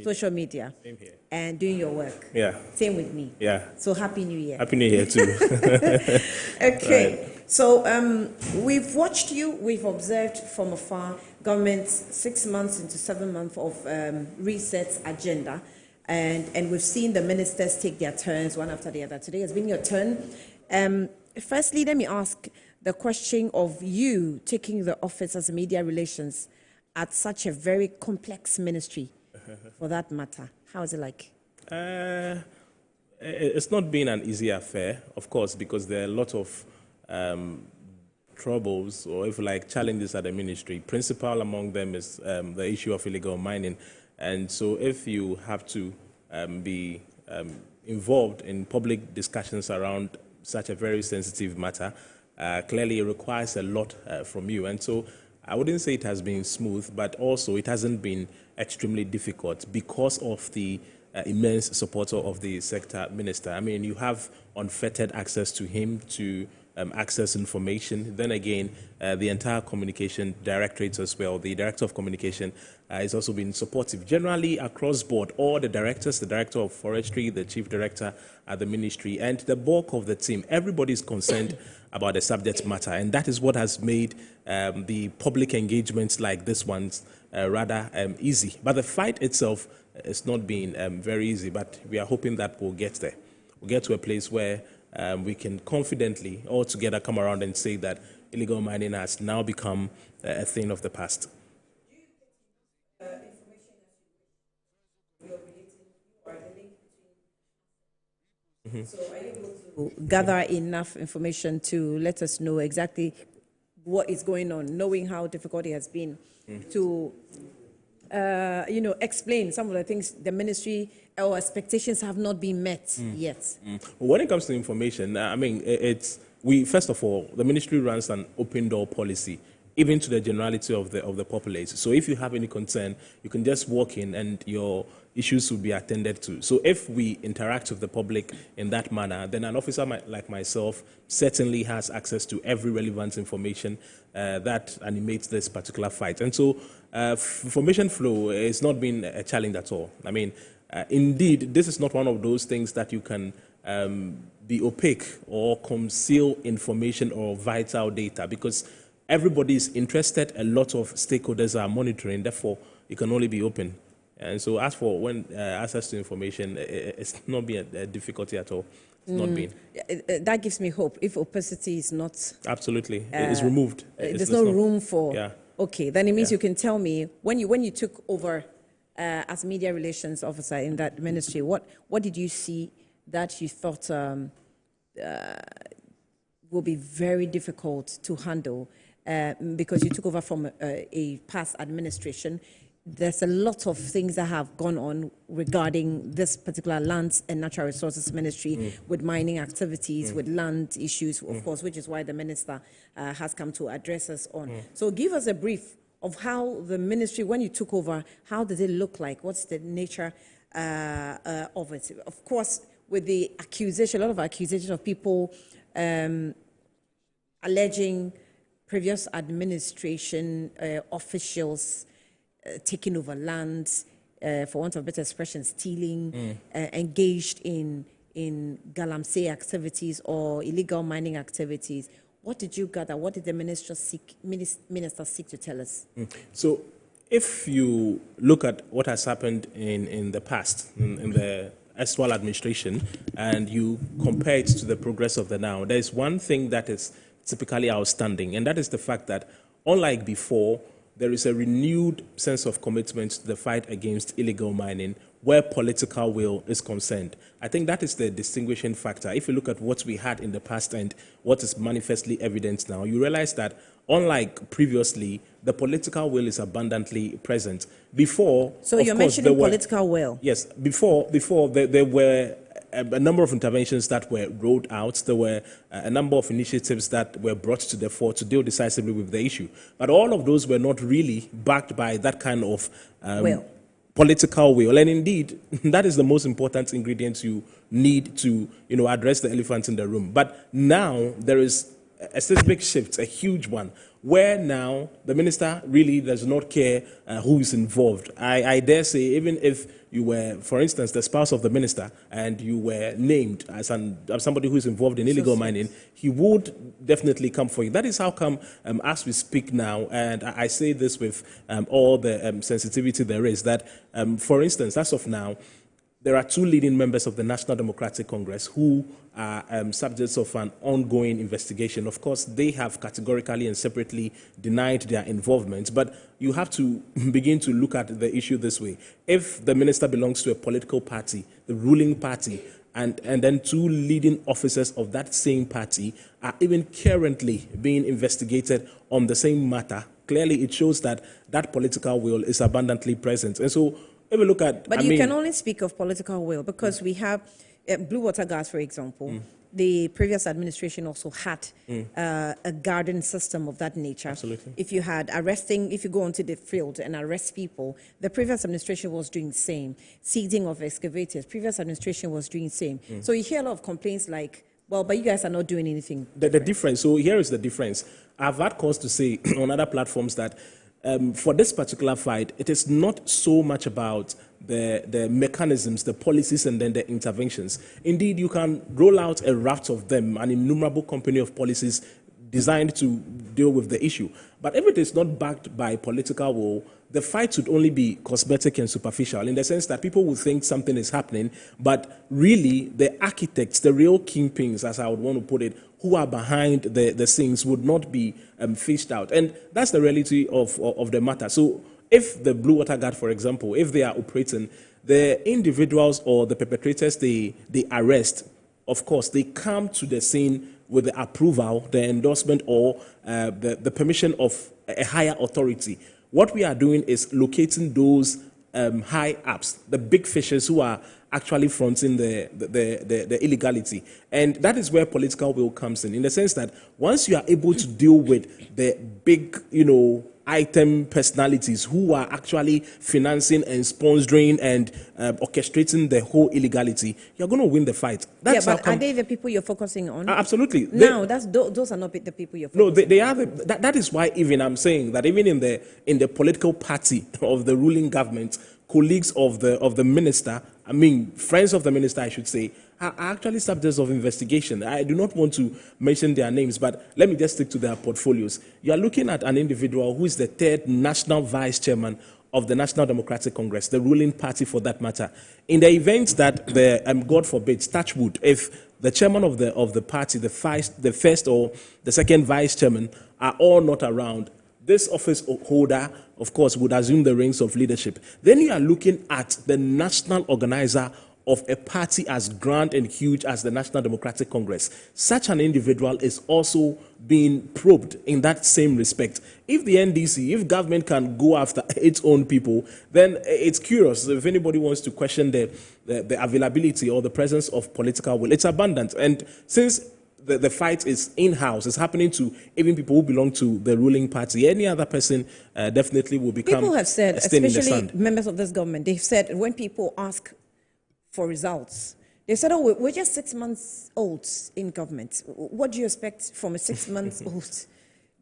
Social media. Same here. And doing your work. Yeah. Same with me. Yeah. So Happy New Year. Happy New Year too. Okay. Right. So we've watched you, we've observed from afar government's 6 months into 7 months of reset agenda. And we've seen the ministers take their turns one after the other. Today has been your turn. Firstly, let me ask the question of you taking the office as media relations at such a very complex ministry, for that matter. How is it like? It's not been an easy affair, of course, because there are a lot of troubles, or if you like, challenges at the ministry. Principal among them is the issue of illegal mining. And so if you have to be involved in public discussions around such a very sensitive matter, clearly it requires a lot from you. And so I wouldn't say it has been smooth, but also it hasn't been extremely difficult because of the immense support of the sector minister. I mean, you have unfettered access to him to access information. Then again, the entire communication directorate as well, the director of communication has also been supportive. Generally, across board, all the directors, the director of forestry, the chief director at the ministry, and the bulk of the team, everybody is concerned about the subject matter. And that is what has made the public engagements like this one's rather easy. But the fight itself has not been very easy, but we are hoping that we'll get there. We'll get to a place where we can confidently all together come around and say that illegal mining has now become a thing of the past. So are you able to gather enough information to let us know exactly what is going on, knowing how difficult it has been to, explain some of the things the ministry or expectations have not been met yet? When it comes to information, I mean, first of all, the ministry runs an open door policy, even to the generality of the populace. So if you have any concern, you can just walk in and your issues will be attended to. So if we interact with the public in that manner, then an officer like myself certainly has access to every relevant information that animates this particular fight. And so information flow has not been a challenge at all. I mean, indeed, this is not one of those things that you can be opaque or conceal information or vital data, because everybody is interested, a lot of stakeholders are monitoring, therefore it can only be open. And so as for when access to information, it's not been a difficulty at all. It's not been. That gives me hope. If opacity is not... Absolutely. It's removed. There's no room for... Yeah. Okay, then it means you can tell me, when you took over as media relations officer in that ministry, what did you see that you thought will be very difficult to handle? Because you took over from a past administration. There's a lot of things that have gone on regarding this particular lands and natural resources ministry with mining activities, with land issues, of course, which is why the minister has come to address us on. So give us a brief of how the ministry, when you took over, how did it look like? What's the nature of it? Of course, with the accusation, a lot of accusations of people alleging previous administration officials taking over lands, for want of a better expression, stealing, engaged in galamsey activities or illegal mining activities. What did you gather? What did the minister seek to tell us? So if you look at what has happened in the past, in the erstwhile administration, and you compare it to the progress of the now, there is one thing that is typically outstanding, and that is the fact that, unlike before, there is a renewed sense of commitment to the fight against illegal mining where political will is concerned. I think that is the distinguishing factor. If you look at what we had in the past and what is manifestly evident now, you realize that, unlike previously, the political will is abundantly present. Before, so you're mentioning political will? Yes. Before there were a number of interventions that were rolled out. There were a number of initiatives that were brought to the fore to deal decisively with the issue. But all of those were not really backed by that kind of political will. And indeed, that is the most important ingredient you need to address the elephant in the room. But now there is a seismic shift, a huge one, where now the minister really does not care who is involved. I dare say, even if you were, for instance, the spouse of the minister, and you were named as somebody who is involved in illegal mining, he would definitely come for you. That is how come, as we speak now, and I say this with all the sensitivity there is, that, for instance, as of now, there are two leading members of the National Democratic Congress who are subjects of an ongoing investigation. Of course, they have categorically and separately denied their involvement, but you have to begin to look at the issue this way. If the minister belongs to a political party, the ruling party, and then two leading officers of that same party are even currently being investigated on the same matter, clearly it shows that that political will is abundantly present. And so, if we look at, but you can only speak of political will because we have blue water gas, for example. The previous administration also had a guarding system of that nature. Absolutely. If you had if you go onto the field and arrest people, the previous administration was doing the same. Seizing of excavators, previous administration was doing the same. So you hear a lot of complaints like, well, but you guys are not doing anything. The difference, so here is the difference. I've had cause to say on other platforms that for this particular fight, it is not so much about the mechanisms, the policies, and then the interventions. Indeed, you can roll out a raft of them, an innumerable company of policies designed to deal with the issue. But if it is not backed by political will, the fight should only be cosmetic and superficial, in the sense that people will think something is happening, but really the architects, the real kingpins, as I would want to put it, who are behind the scenes would not be fished out. And that's the reality of the matter. So if the Blue Water Guard, for example, if they are operating, the individuals or the perpetrators they arrest, of course, they come to the scene with the approval, the endorsement, or the permission of a higher authority. What we are doing is locating those high ups, the big fishers who are actually fronting the illegality. And that is where political will comes in the sense that once you are able to deal with the big, item personalities who are actually financing and sponsoring and orchestrating the whole illegality, you're going to win the fight. That's but are they the people you're focusing on? Absolutely. No, those are not the people you're focusing on. No, they are. That is why even I'm saying that even in the political party of the ruling government, colleagues of the minister, friends of the minister, I should say, are actually subjects of investigation. I do not want to mention their names, but let me just stick to their portfolios. You are looking at an individual who is the third national vice chairman of the National Democratic Congress, the ruling party for that matter. In the event that God forbid, touch wood, if the chairman of the party, the first or the second vice chairman are all not around, this office holder, of course, would assume the reins of leadership. Then you are looking at the national organizer of a party as grand and huge as the National Democratic Congress. Such an individual is also being probed in that same respect. If the NDC, if government can go after its own people, then it's curious. If anybody wants to question the availability or the presence of political will, it's abundant. And since the fight is in-house, it's happening to even people who belong to the ruling party, any other person definitely will become people have said, a stain in the especially sand. members of this government, they've said when people ask for results, they said, oh, we're just 6 months old in government. What do you expect from a 6 months old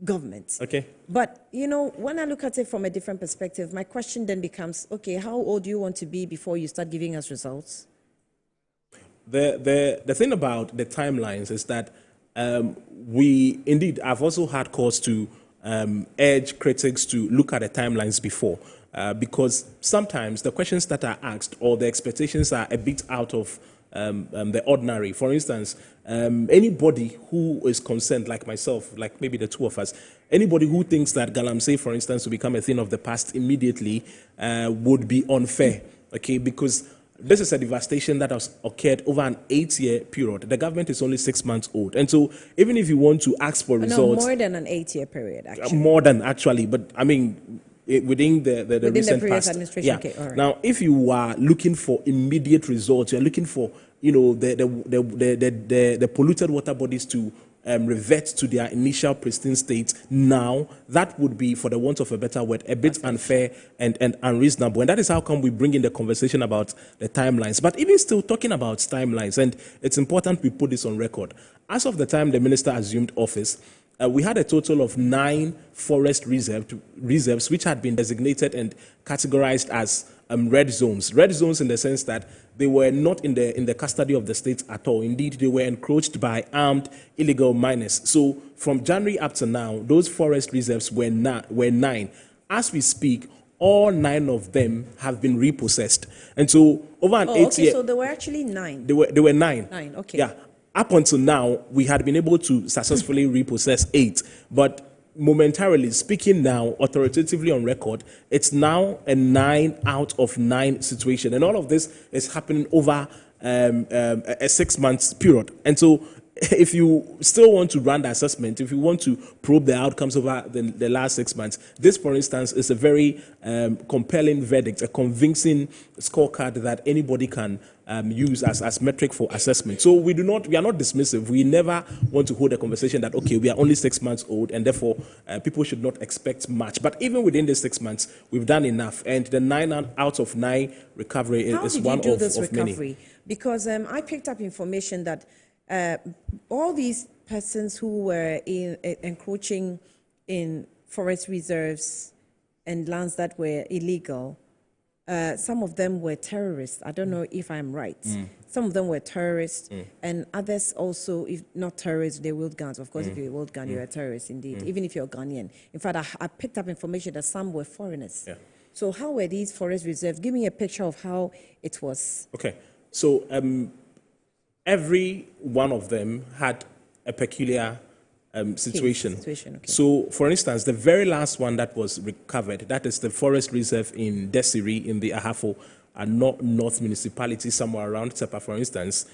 government? Okay. But, when I look at it from a different perspective, my question then becomes, okay, how old do you want to be before you start giving us results? The thing about the timelines is that I've also had cause to urge critics to look at the timelines before. Because sometimes the questions that are asked or the expectations are a bit out of the ordinary. For instance, anybody who is concerned, like myself, like maybe the two of us, anybody who thinks that Galamsey, for instance, will become a thing of the past immediately would be unfair, okay? Because this is a devastation that has occurred over an 8-year period. The government is only 6 months old. And so even if you want to ask for results... No, more than an 8-year period, actually. More than, actually. But, within the recent previous past. Administration. Yeah. Okay, all right. Now, if you are looking for immediate results, you're looking for the polluted water bodies to revert to their initial pristine state now, that would be, for the want of a better word, a bit unfair and unreasonable. And that is how come we bring in the conversation about the timelines. But even still talking about timelines, and it's important we put this on record. As of the time the minister assumed office, we had a total of 9 forest reserves which had been designated and categorized as red zones. Red zones in the sense that they were not in the custody of the state at all. Indeed, they were encroached by armed illegal miners. So from January up to now, those forest reserves were 9. As we speak, all 9 of them have been repossessed. And so over an 8-year... So there were actually 9. There were 9. 9, okay. Yeah. Up until now, we had been able to successfully repossess 8. But momentarily speaking now, authoritatively on record, it's now a 9 out of 9 situation. And all of this is happening over a 6-month period. And so if you still want to run the assessment, if you want to probe the outcomes over the last 6 months, this, for instance, is a very compelling verdict, a convincing scorecard that anybody can use as metric for assessment. So we are not dismissive. We never want to hold a conversation that, okay, we are only 6 months old and therefore people should not expect much. But even within the 6 months, we've done enough. And the 9 out of 9 recovery is one of many. Because I picked up information that all these persons who were encroaching in forest reserves and lands that were illegal, some of them were terrorists. I don't know if I'm right. Some of them were terrorists, and others also, if not terrorists, they wield guns. Of course, if you wield gun, you're a terrorist indeed, even if you're Ghanaian. In fact, I picked up information that some were foreigners. Yeah. So how were these forest reserves? Give me a picture of how it was. Okay. So every one of them had a peculiar situation. Okay. So, for instance, the very last one that was recovered, that is the forest reserve in Desiri in the Ahafo North municipality, somewhere around Tepa, for instance.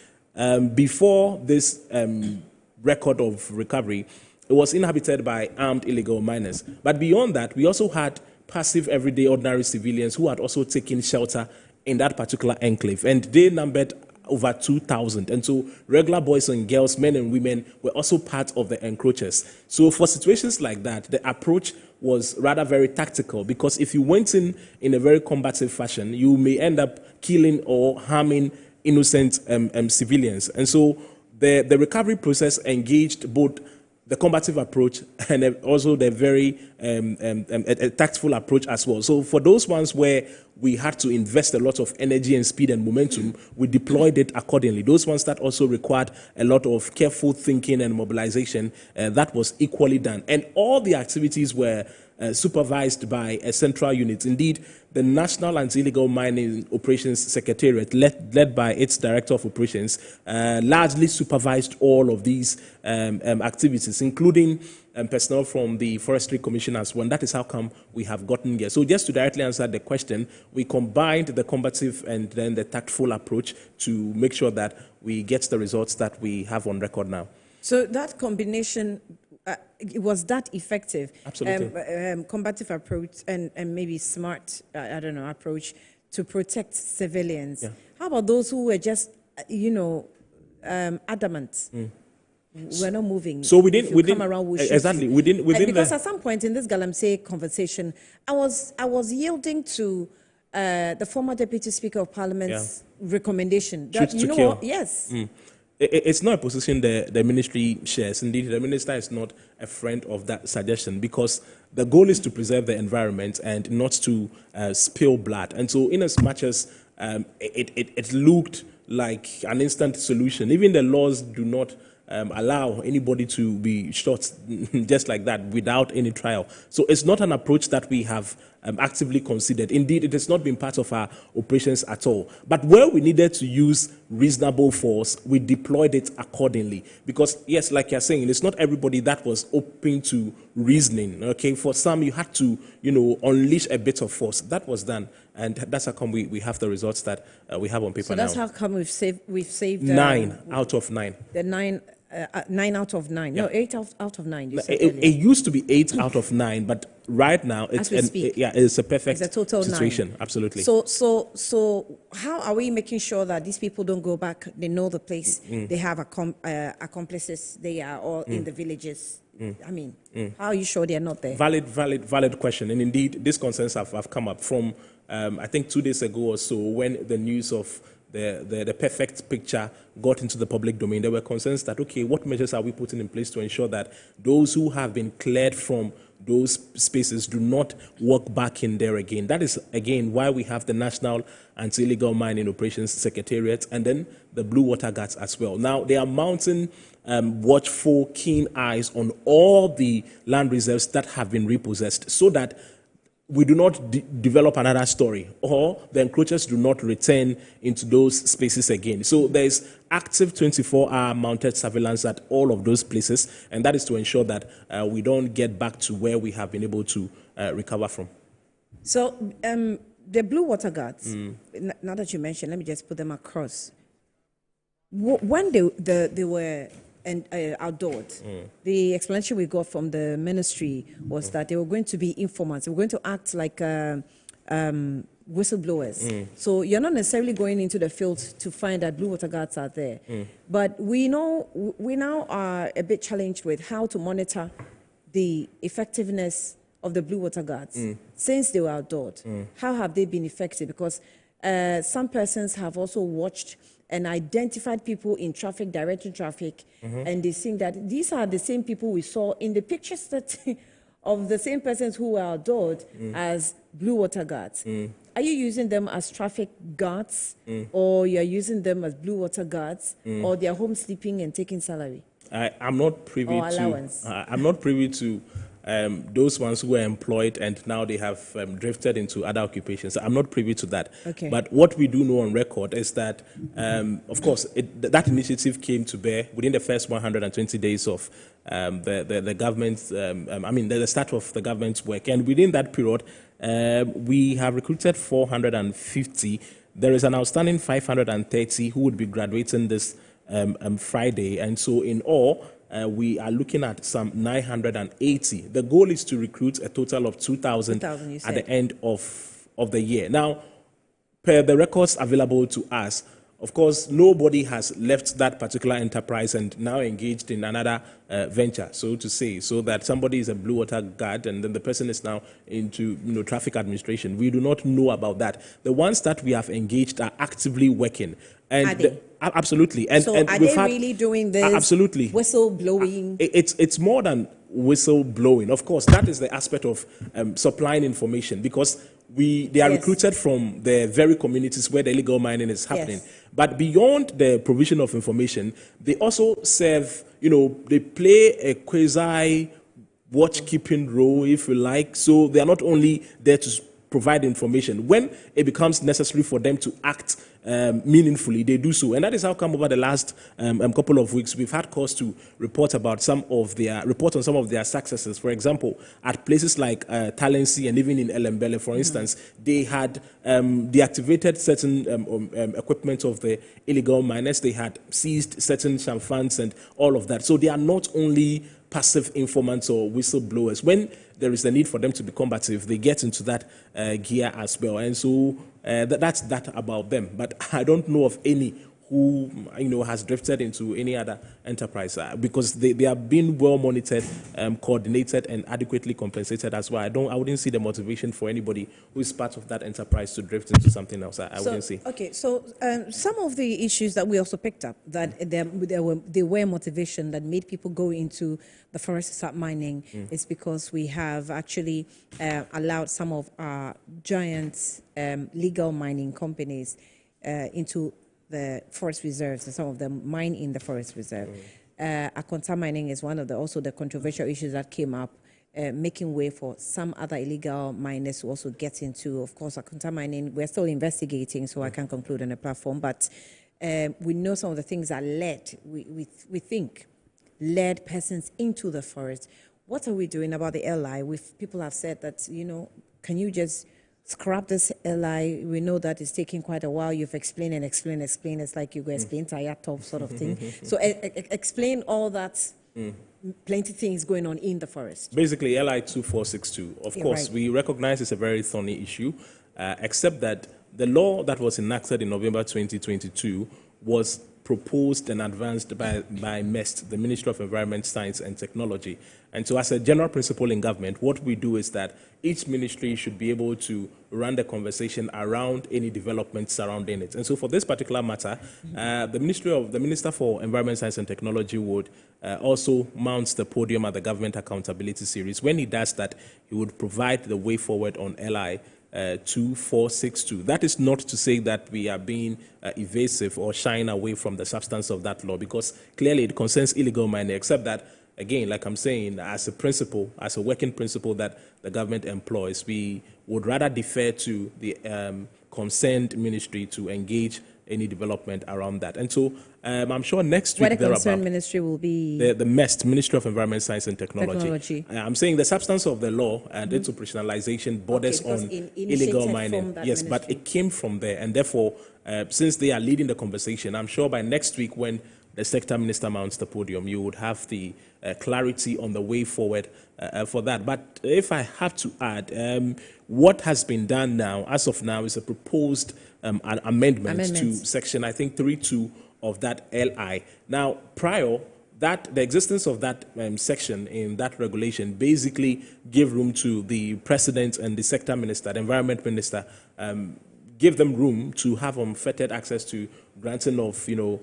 Before this record of recovery, it was inhabited by armed illegal miners. But beyond that, we also had passive, everyday, ordinary civilians who had also taken shelter in that particular enclave, and they numbered over 2,000. And so regular boys and girls, men and women, were also part of the encroachers. So for situations like that, the approach was rather very tactical, because if you went in a very combative fashion, you may end up killing or harming innocent civilians. And so the recovery process engaged both the combative approach and also the very a tactful approach as well. So for those ones where we had to invest a lot of energy and speed and momentum, we deployed it accordingly. Those ones that also required a lot of careful thinking and mobilization, that was equally done. And all the activities were supervised by a central unit. Indeed, the National Anti-Illegal Mining Operations Secretariat, led by its Director of Operations, largely supervised all of these activities, including personnel from the Forestry Commission as well. And that is how come we have gotten here. So just to directly answer the question, we combined the combative and then the tactful approach to make sure that we get the results that we have on record now. So that combination, was that effective? Absolutely. Combative approach and maybe smart, approach to protect civilians. Yeah. How about those who were just, adamant? We're not moving. So we didn't exactly. Because at some point in this Galamsey conversation, I was yielding to the former Deputy Speaker of Parliament's recommendation that yes. It's not a position the ministry shares. Indeed, the minister is not a friend of that suggestion, because the goal is to preserve the environment and not to spill blood. And so in as much as it looked like an instant solution, even the laws do not allow anybody to be shot just like that without any trial. So it's not an approach that we have actively considered. Indeed, it has not been part of our operations at all. But where we needed to use reasonable force, we deployed it accordingly. Because, yes, like you're saying, it's not everybody that was open to reasoning. Okay, for some, you had to, unleash a bit of force. That was done. And that's how come we have the results that we have on paper now. So that's how come we've saved 9 out of 9. The 9 9 out of 9. Yeah. No, 8 out of 9. You said It used to be 8 out of 9, but right now it's it's a perfect it's a total situation. 9. Absolutely. So how are we making sure that these people don't go back? They know the place. They have accomplices. They are all in the villages. I mean, how are you sure they're not there? Valid question. And indeed, these concerns have come up from I think 2 days ago or so, when the news of the perfect picture got into the public domain. There were concerns that, okay, what measures are we putting in place to ensure that those who have been cleared from those spaces do not walk back in there again? That is, again, why we have the National Anti-Illegal Mining Operations Secretariat and then the Blue Water Guards as well. Now, they are mounting watchful, keen eyes on all the land reserves that have been repossessed so that we do not develop another story, or the encroachers do not return into those spaces again. So there's active 24-hour mounted surveillance at all of those places, and that is to ensure that we don't get back to where we have been able to recover from. So the Blue Water Guards, now that you mentioned, let me just put them across. When they were outdoored, the explanation we got from the ministry was that they were going to be informants. They were going to act like whistleblowers. So you're not necessarily going into the field to find that Blue Water Guards are there. But we now are a bit challenged with how to monitor the effectiveness of the Blue Water Guards since they were outdoored. How have they been effective? Because some persons have also watched and identified people in traffic, directing traffic, and they think that these are the same people we saw in the pictures that of the same persons who were adored as Blue Water Guards. Are you using them as traffic guards, or you're using them as Blue Water Guards, or they're home sleeping and taking salary? I'm not privy or allowance? I'm not privy to those ones who were employed and now they have drifted into other occupations. I'm not privy to that. Okay. But what we do know on record is that, of course, that initiative came to bear within the first 120 days of the government's, the start of the government's work. And within that period, we have recruited 450. There is an outstanding 530 who would be graduating this Friday. And so in all, we are looking at some 980. The goal is to recruit a total of 2,000 at the end of the year. Now, per the records available to us, of course, nobody has left that particular enterprise and now engaged in another venture, so to say, so that somebody is a Blue Water Guard and then the person is now into traffic administration. We do not know about that. The ones that we have engaged are actively working. And are they? Absolutely. And, so and are they really doing this? Absolutely. Whistle blowing? It's more than whistle blowing. Of course, that is the aspect of supplying information, because they are recruited from the very communities where the illegal mining is happening. Yes. But beyond the provision of information, they also serve, they play a quasi watch-keeping role, if you like. So they are not only there to provide information. When it becomes necessary for them to act meaningfully, they do so. And that is how come over the last couple of weeks, we've had cause to report on some of their successes. For example, at places like Talensi and even in Elembele, for instance, they had deactivated certain equipment of the illegal miners. They had seized certain champagnes and all of that. So they are not only passive informants or whistleblowers. When there is a need for them to be combative, they get into that gear as well. And so that's that about them. But I don't know of any who has drifted into any other enterprise because they are being well monitored, coordinated, and adequately compensated as well. I wouldn't see the motivation for anybody who is part of that enterprise to drift into something else. I wouldn't see. Okay, so some of the issues that we also picked up that there were motivation that made people go into the forest to start mining is because we have actually allowed some of our giant legal mining companies into the forest reserves, and some of them mine in the forest reserve. Akonta mining is one of the controversial issues that came up, making way for some other illegal miners to also get into. Of course, Akonta mining, we're still investigating, so I can't conclude on a platform, but we know some of the things that we think led persons into the forest. What are we doing about the LI? People have said that, can you just scrap this LI. We know that it's taking quite a while. You've explained and explained. It's like you go explain tired top sort of thing. So explain all that. Plenty things going on in the forest. Basically, LI 2462. Of course, we recognize it's a very thorny issue, except that the law that was enacted in November 2022 was proposed and advanced by MEST, the Ministry of Environment, Science and Technology. And so as a general principle in government, what we do is that each ministry should be able to run the conversation around any developments surrounding it. And so for this particular matter, the Minister for Environment, Science and Technology would also mount the podium at the Government Accountability Series. When he does that, he would provide the way forward on LI 2462. That is not to say that we are being evasive or shying away from the substance of that law, because clearly it concerns illegal mining, except that, again, like I'm saying, as a principle, as a working principle that the government employs, we would rather defer to the concerned ministry to engage any development around that. And so I'm sure next week where the concerned ministry will be the MEST, Ministry of Environment, Science and Technology. I'm saying the substance of the law and its operationalization borders on illegal mining. Yes, ministry. But it came from there, and therefore, since they are leading the conversation, I'm sure by next week when the sector minister mounts the podium, you would have the clarity on the way forward for that. But if I have to add, what has been done now, as of now, is a proposed amendment to section, I think, 3.2 of that LI. Now, prior, the existence of that section in that regulation basically gave room to the president and the sector minister, the environment minister, give them room to have unfettered access to granting of, the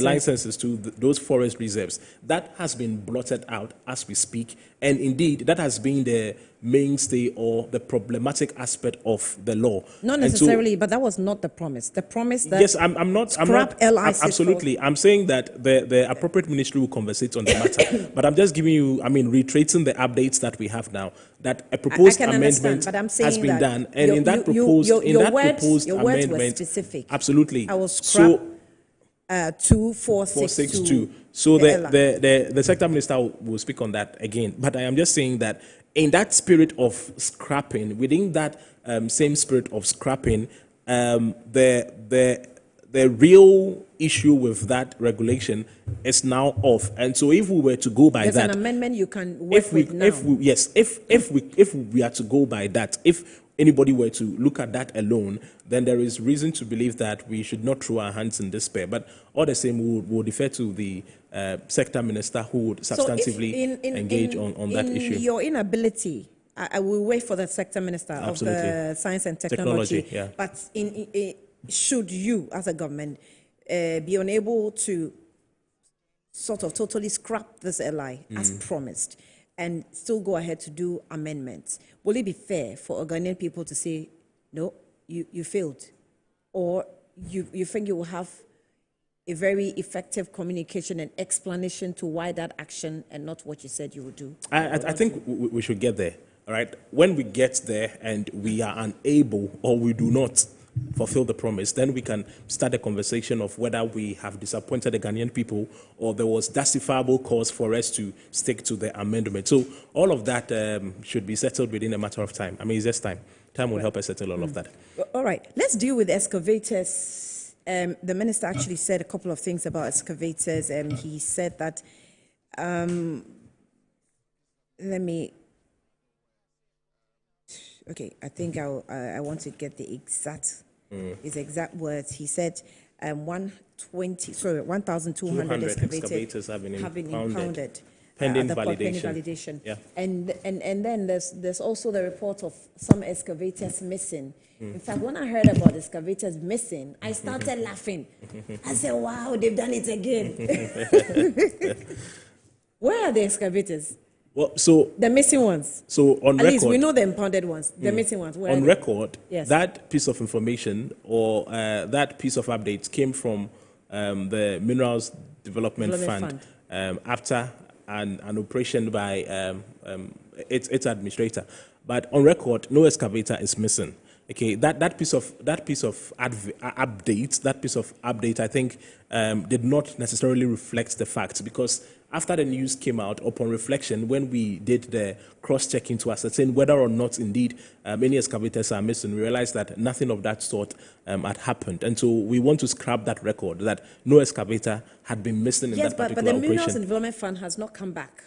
licenses to those forest reserves. That has been blotted out as we speak, and indeed that has been the mainstay or the problematic aspect of the law. Not necessarily, but that was not the promise. The promise that yes, I'm not absolutely. I'm saying that the appropriate ministry will conversate on the matter, but I'm just giving you, reiterating the updates that we have now. That a proposed amendment has been done, and in that proposed amendment, were specific. Absolutely. I will scrap 2462. So the sector minister will speak on that again. But I am just saying that in that spirit of scrapping, within that same spirit of scrapping, the real issue with that regulation is now off. And so if we were to go by there's that, an amendment you can work with now. If we are to go by that, if anybody were to look at that alone, then there is reason to believe that we should not throw our hands in despair. But all the same, we'll defer to the sector minister who would substantively engage on that issue. Your inability, I will wait for the sector minister of the science and technology. Yeah. But should you, as a government, be unable to sort of totally scrap this LI as promised, and still go ahead to do amendments, will it be fair for Ghanaian people to say, no, you failed? Or you think you will have a very effective communication and explanation to why that action and not what you said you would do? I think we should get there, all right? When we get there and we are unable or we do not fulfill the promise, then we can start a conversation of whether we have disappointed the Ghanaian people or there was justifiable cause for us to stick to the amendment. So all of that should be settled within a matter of time. It's just time. Time will help us settle all of that. All right. Let's deal with excavators. The minister actually said a couple of things about excavators. He said that, okay, I think I want to get the his exact words. He said 1,200 excavators have been impounded. Pending validation. Yeah. And then there's also the report of some excavators missing. In fact, when I heard about excavators missing, I started laughing. I said, wow, they've done it again. Where are the excavators? Well, so the missing ones. So on At record, least we know the impounded ones. The missing ones. Where on record, yes. That piece of information or that piece of updates came from the Minerals Development Fund. After an operation by its administrator. But on record, no excavator is missing. Okay, that piece of update, I think, did not necessarily reflect the facts, because after the news came out, upon reflection, when we did the cross-checking to ascertain whether or not indeed any excavators are missing, we realized that nothing of that sort had happened. And so we want to scrap that record, that no excavator had been missing in that particular operation. Yes, but the Minerals and Development Fund has not come back,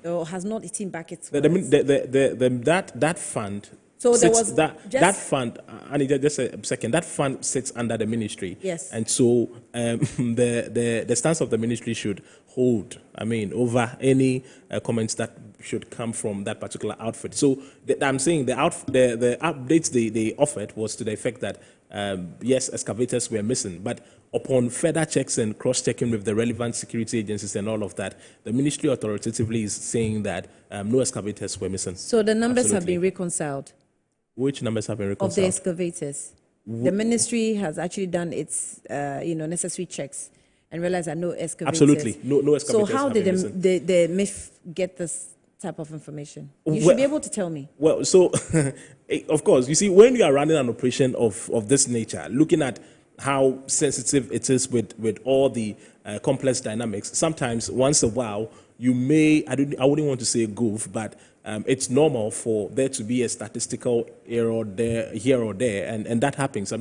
or has not eaten back its words. That fund... So there was that fund, Anita, just a second, that fund sits under the ministry. Yes. And so the stance of the ministry should hold, over any comments that should come from that particular outfit. So I'm saying the updates they offered was to the effect that, yes, excavators were missing, but upon further checks and cross-checking with the relevant security agencies and all of that, the ministry authoritatively is saying that no excavators were missing. So the numbers have been reconciled? Which numbers have been reconciled? Of the excavators. The ministry has actually done its necessary checks and realized that no excavators. Absolutely, no excavators. So how did the MIF get this type of information? You should be able to tell me. Well, so of course, you see, when you are running an operation of this nature, looking at how sensitive it is with all the complex dynamics, sometimes once a while you may, I wouldn't want to say goof, but it's normal for there to be a statistical error there, here or there, and that happens.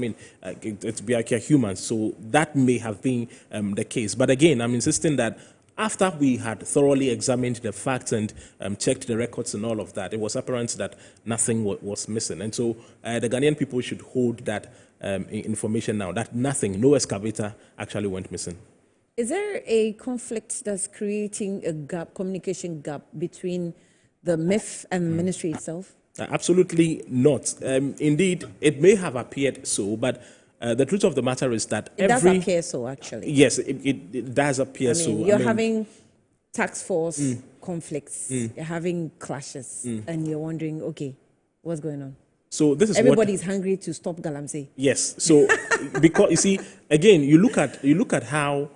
It's we are humans, so that may have been the case. But again, I'm insisting that after we had thoroughly examined the facts and checked the records and all of that, it was apparent that nothing was missing. And so the Ghanaian people should hold that information now, that nothing, no excavator actually went missing. Is there a conflict that's creating a gap, communication gap between the MIF and the ministry itself? Absolutely not. Indeed, it may have appeared so, but the truth of the matter is that it does appear so, actually. Yes, it does appear so. You're having task force conflicts, you're having clashes, and you're wondering, okay, what's going on? So this is everybody's hungry to stop Galamsey. Yes. So because you see, again, you look at how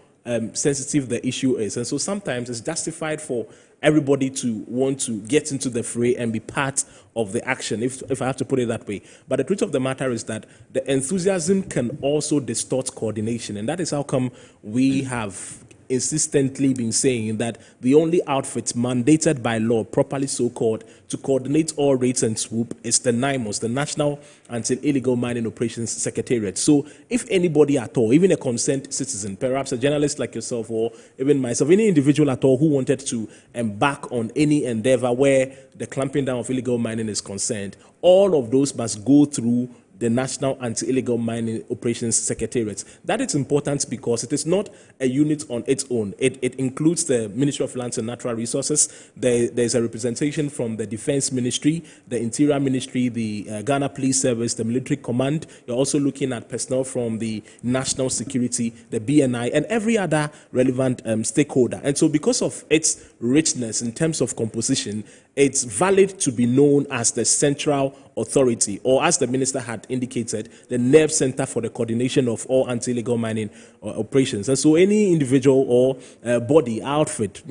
sensitive the issue is, and so sometimes it's justified for everybody to want to get into the fray and be part of the action, if I have to put it that way. But the truth of the matter is that the enthusiasm can also distort coordination, and that is how come we have insistently been saying that the only outfit mandated by law, properly so-called, to coordinate all raids and swoop is the NIMOS, the National Anti-Illegal Mining Operations Secretariat. So if anybody at all, even a concerned citizen, perhaps a journalist like yourself or even myself, any individual at all who wanted to embark on any endeavor where the clamping down of illegal mining is concerned, all of those must go through the National Anti-Illegal Mining Operations Secretariat. That is important because it is not a unit on its own. It includes the Ministry of Lands and Natural Resources. There's a representation from the Defense Ministry, the Interior Ministry, the Ghana Police Service, the Military Command. You're also looking at personnel from the National Security, the BNI, and every other relevant stakeholder. And so because of its richness in terms of composition, it's valid to be known as the central authority, or as the minister had indicated, the nerve center for the coordination of all anti-illegal mining operations. And so any individual or body, outfit,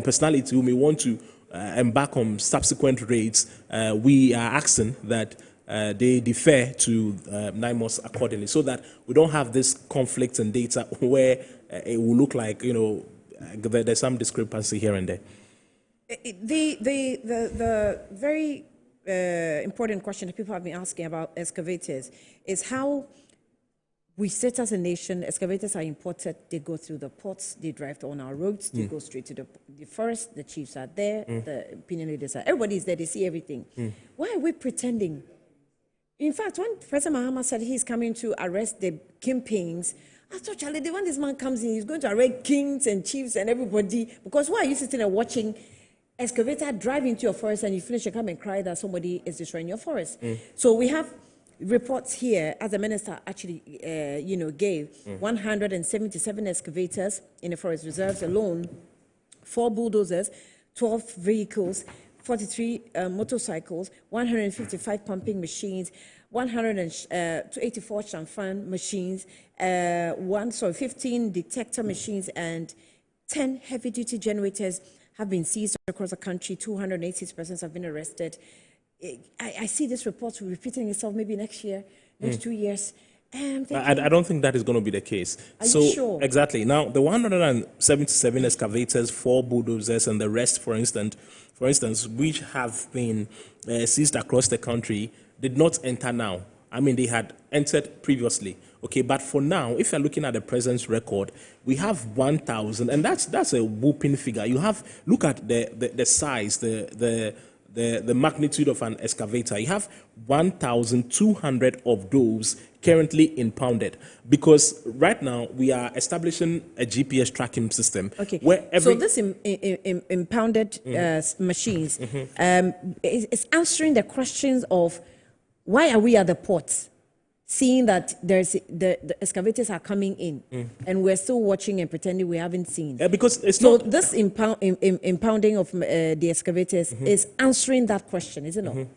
personality who may want to embark on subsequent raids, we are asking that they defer to NIMOS accordingly, so that we don't have this conflict in data where it will look like, there's some discrepancy here and there. The very important question that people have been asking about excavators is how we sit as a nation. Excavators are imported, they go through the ports, they drive on our roads, they go straight to the forest, the chiefs are there, the opinion leaders are, everybody's there, they see everything. Why are we pretending? In fact, when President Mahama said he's coming to arrest the kingpins, I thought, Charlie, when this man comes in, he's going to arrest kings and chiefs and everybody, because why are you sitting and watching excavator drive into your forest and you finish and come and cry that somebody is destroying your forest? So we have reports here, as the minister actually, gave, 177 excavators in the forest reserves alone, 4 bulldozers, 12 vehicles, 43 motorcycles, 155 pumping machines, 184 chamfan machines, 15 detector machines, and 10 heavy-duty generators have been seized across the country. 286 persons have been arrested. I see this report repeating itself maybe next year, next 2 years. I don't think that is going to be the case. Are you sure? Exactly. Now, the 177 excavators, 4 bulldozers, and the rest, for instance, which have been seized across the country, did not enter now. I mean, they had entered previously. Okay, but for now, if you're looking at the presence record, we have 1,000, and that's a whooping figure. Look at the size, the magnitude of an excavator. You have 1,200 of those currently impounded, because right now we are establishing a GPS tracking system. Okay, where so this impounded machines is answering the questions of why are we at the ports, seeing that the excavators are coming in, and we're still watching and pretending we haven't seen. Because it's so not this impounding of the excavators is answering that question, isn't it?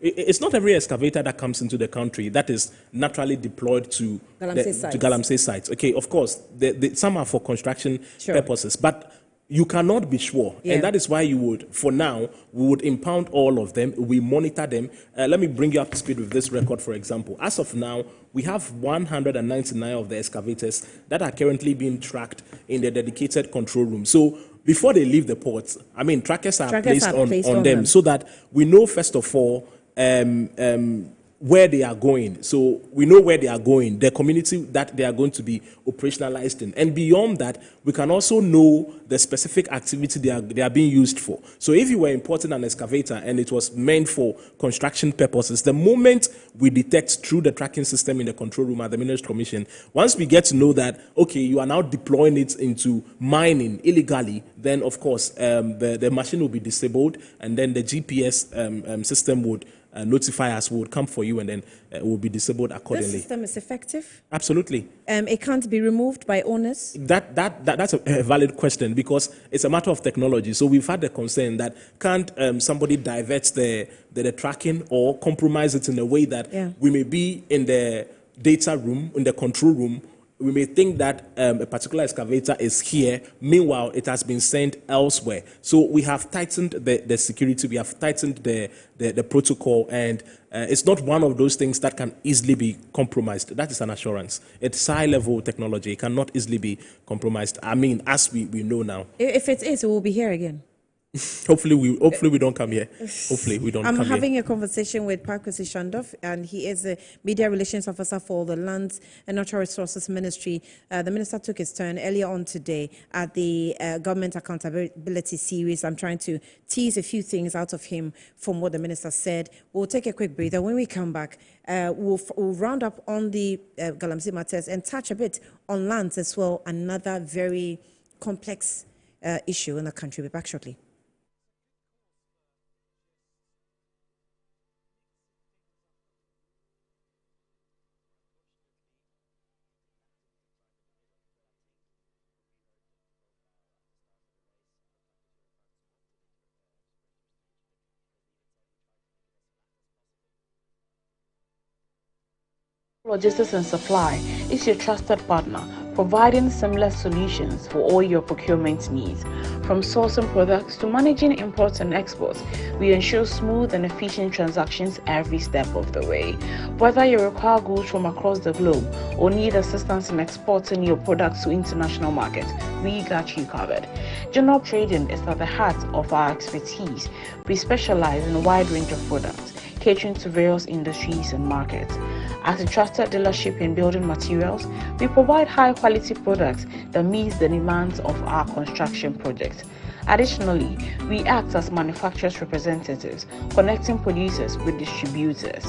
It's not every excavator that comes into the country that is naturally deployed to Galamsey sites. Okay, of course, some are for construction purposes, but you cannot be sure, and that is why for now, we would impound all of them. We monitor them. Let me bring you up to speed with this record, for example. As of now, we have 199 of the excavators that are currently being tracked in the dedicated control room. So before they leave the ports, I mean, trackers are placed on them so that we know, first of all, where they are going. So we know where they are going, the community that they are going to be operationalized in. And beyond that, we can also know the specific activity they are being used for. So if you were importing an excavator and it was meant for construction purposes, the moment we detect through the tracking system in the control room at the Minerals Commission, once we get to know that, okay, you are now deploying it into mining illegally, then of course the machine will be disabled, and then the GPS system would notify us, would come for you, and then it will be disabled accordingly. This system is effective? Absolutely. It can't be removed by owners? That's a valid question, because it's a matter of technology. So we've had the concern that can't somebody divert the tracking or compromise it in a way that we may be in the data room, in the control room, we may think that a particular excavator is here. Meanwhile, it has been sent elsewhere. So we have tightened the security. We have tightened the protocol, and it's not one of those things that can easily be compromised. That is an assurance. It's high-level technology. It cannot easily be compromised. I mean, as we know now. If it is, it will be here again. Hopefully we don't come here. Hopefully we don't come here. I'm having a conversation with Kusasi Shandov, and he is the Media Relations Officer for the Lands and Natural Resources Ministry. The minister took his turn earlier on today at the Government Accountability Series. I'm trying to tease a few things out of him from what the minister said. We'll take a quick breather. When we come back, we'll round up on the Galamsey matters and touch a bit on lands as well, another very complex issue in the country. We'll be back shortly. Logistics and Supply is your trusted partner, providing seamless solutions for all your procurement needs. From sourcing products to managing imports and exports, we ensure smooth and efficient transactions every step of the way. Whether you require goods from across the globe or need assistance in exporting your products to international markets, we got you covered. General trading is at the heart of our expertise. We specialize in a wide range of products, catering to various industries and markets. As a trusted dealership in building materials, we provide high-quality products that meet the demands of our construction projects. Additionally, we act as manufacturers' representatives, connecting producers with distributors.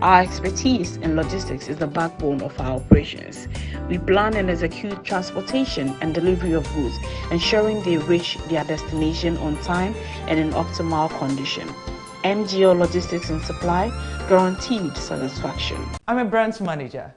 Our expertise in logistics is the backbone of our operations. We plan and execute transportation and delivery of goods, ensuring they reach their destination on time and in optimal condition. MGO Logistics and Supply, guaranteed satisfaction. I'm a brand manager.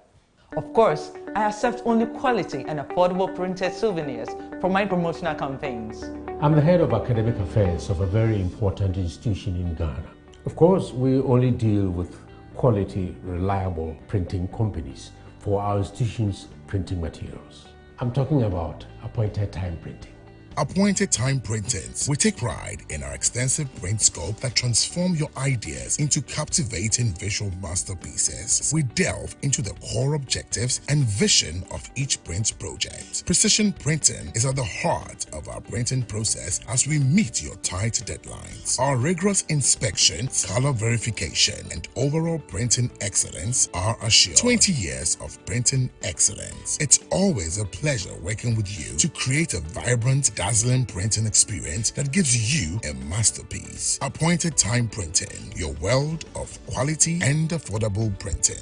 Of course, I accept only quality and affordable printed souvenirs for my promotional campaigns. I'm the head of academic affairs of a very important institution in Ghana. Of course, we only deal with quality, reliable printing companies for our institution's printing materials. I'm talking about appointed time printing. Appointed Time Printings. We take pride in our extensive print scope that transform your ideas into captivating visual masterpieces. We delve into the core objectives and vision of each print project. Precision printing is at the heart of our printing process as we meet your tight deadlines. Our rigorous inspection, color verification, and overall printing excellence are assured. 20 years of printing excellence. It's always a pleasure working with you to create a vibrant, dazzling printing experience that gives you a masterpiece. Appointed Time Printing, your world of quality and affordable printing.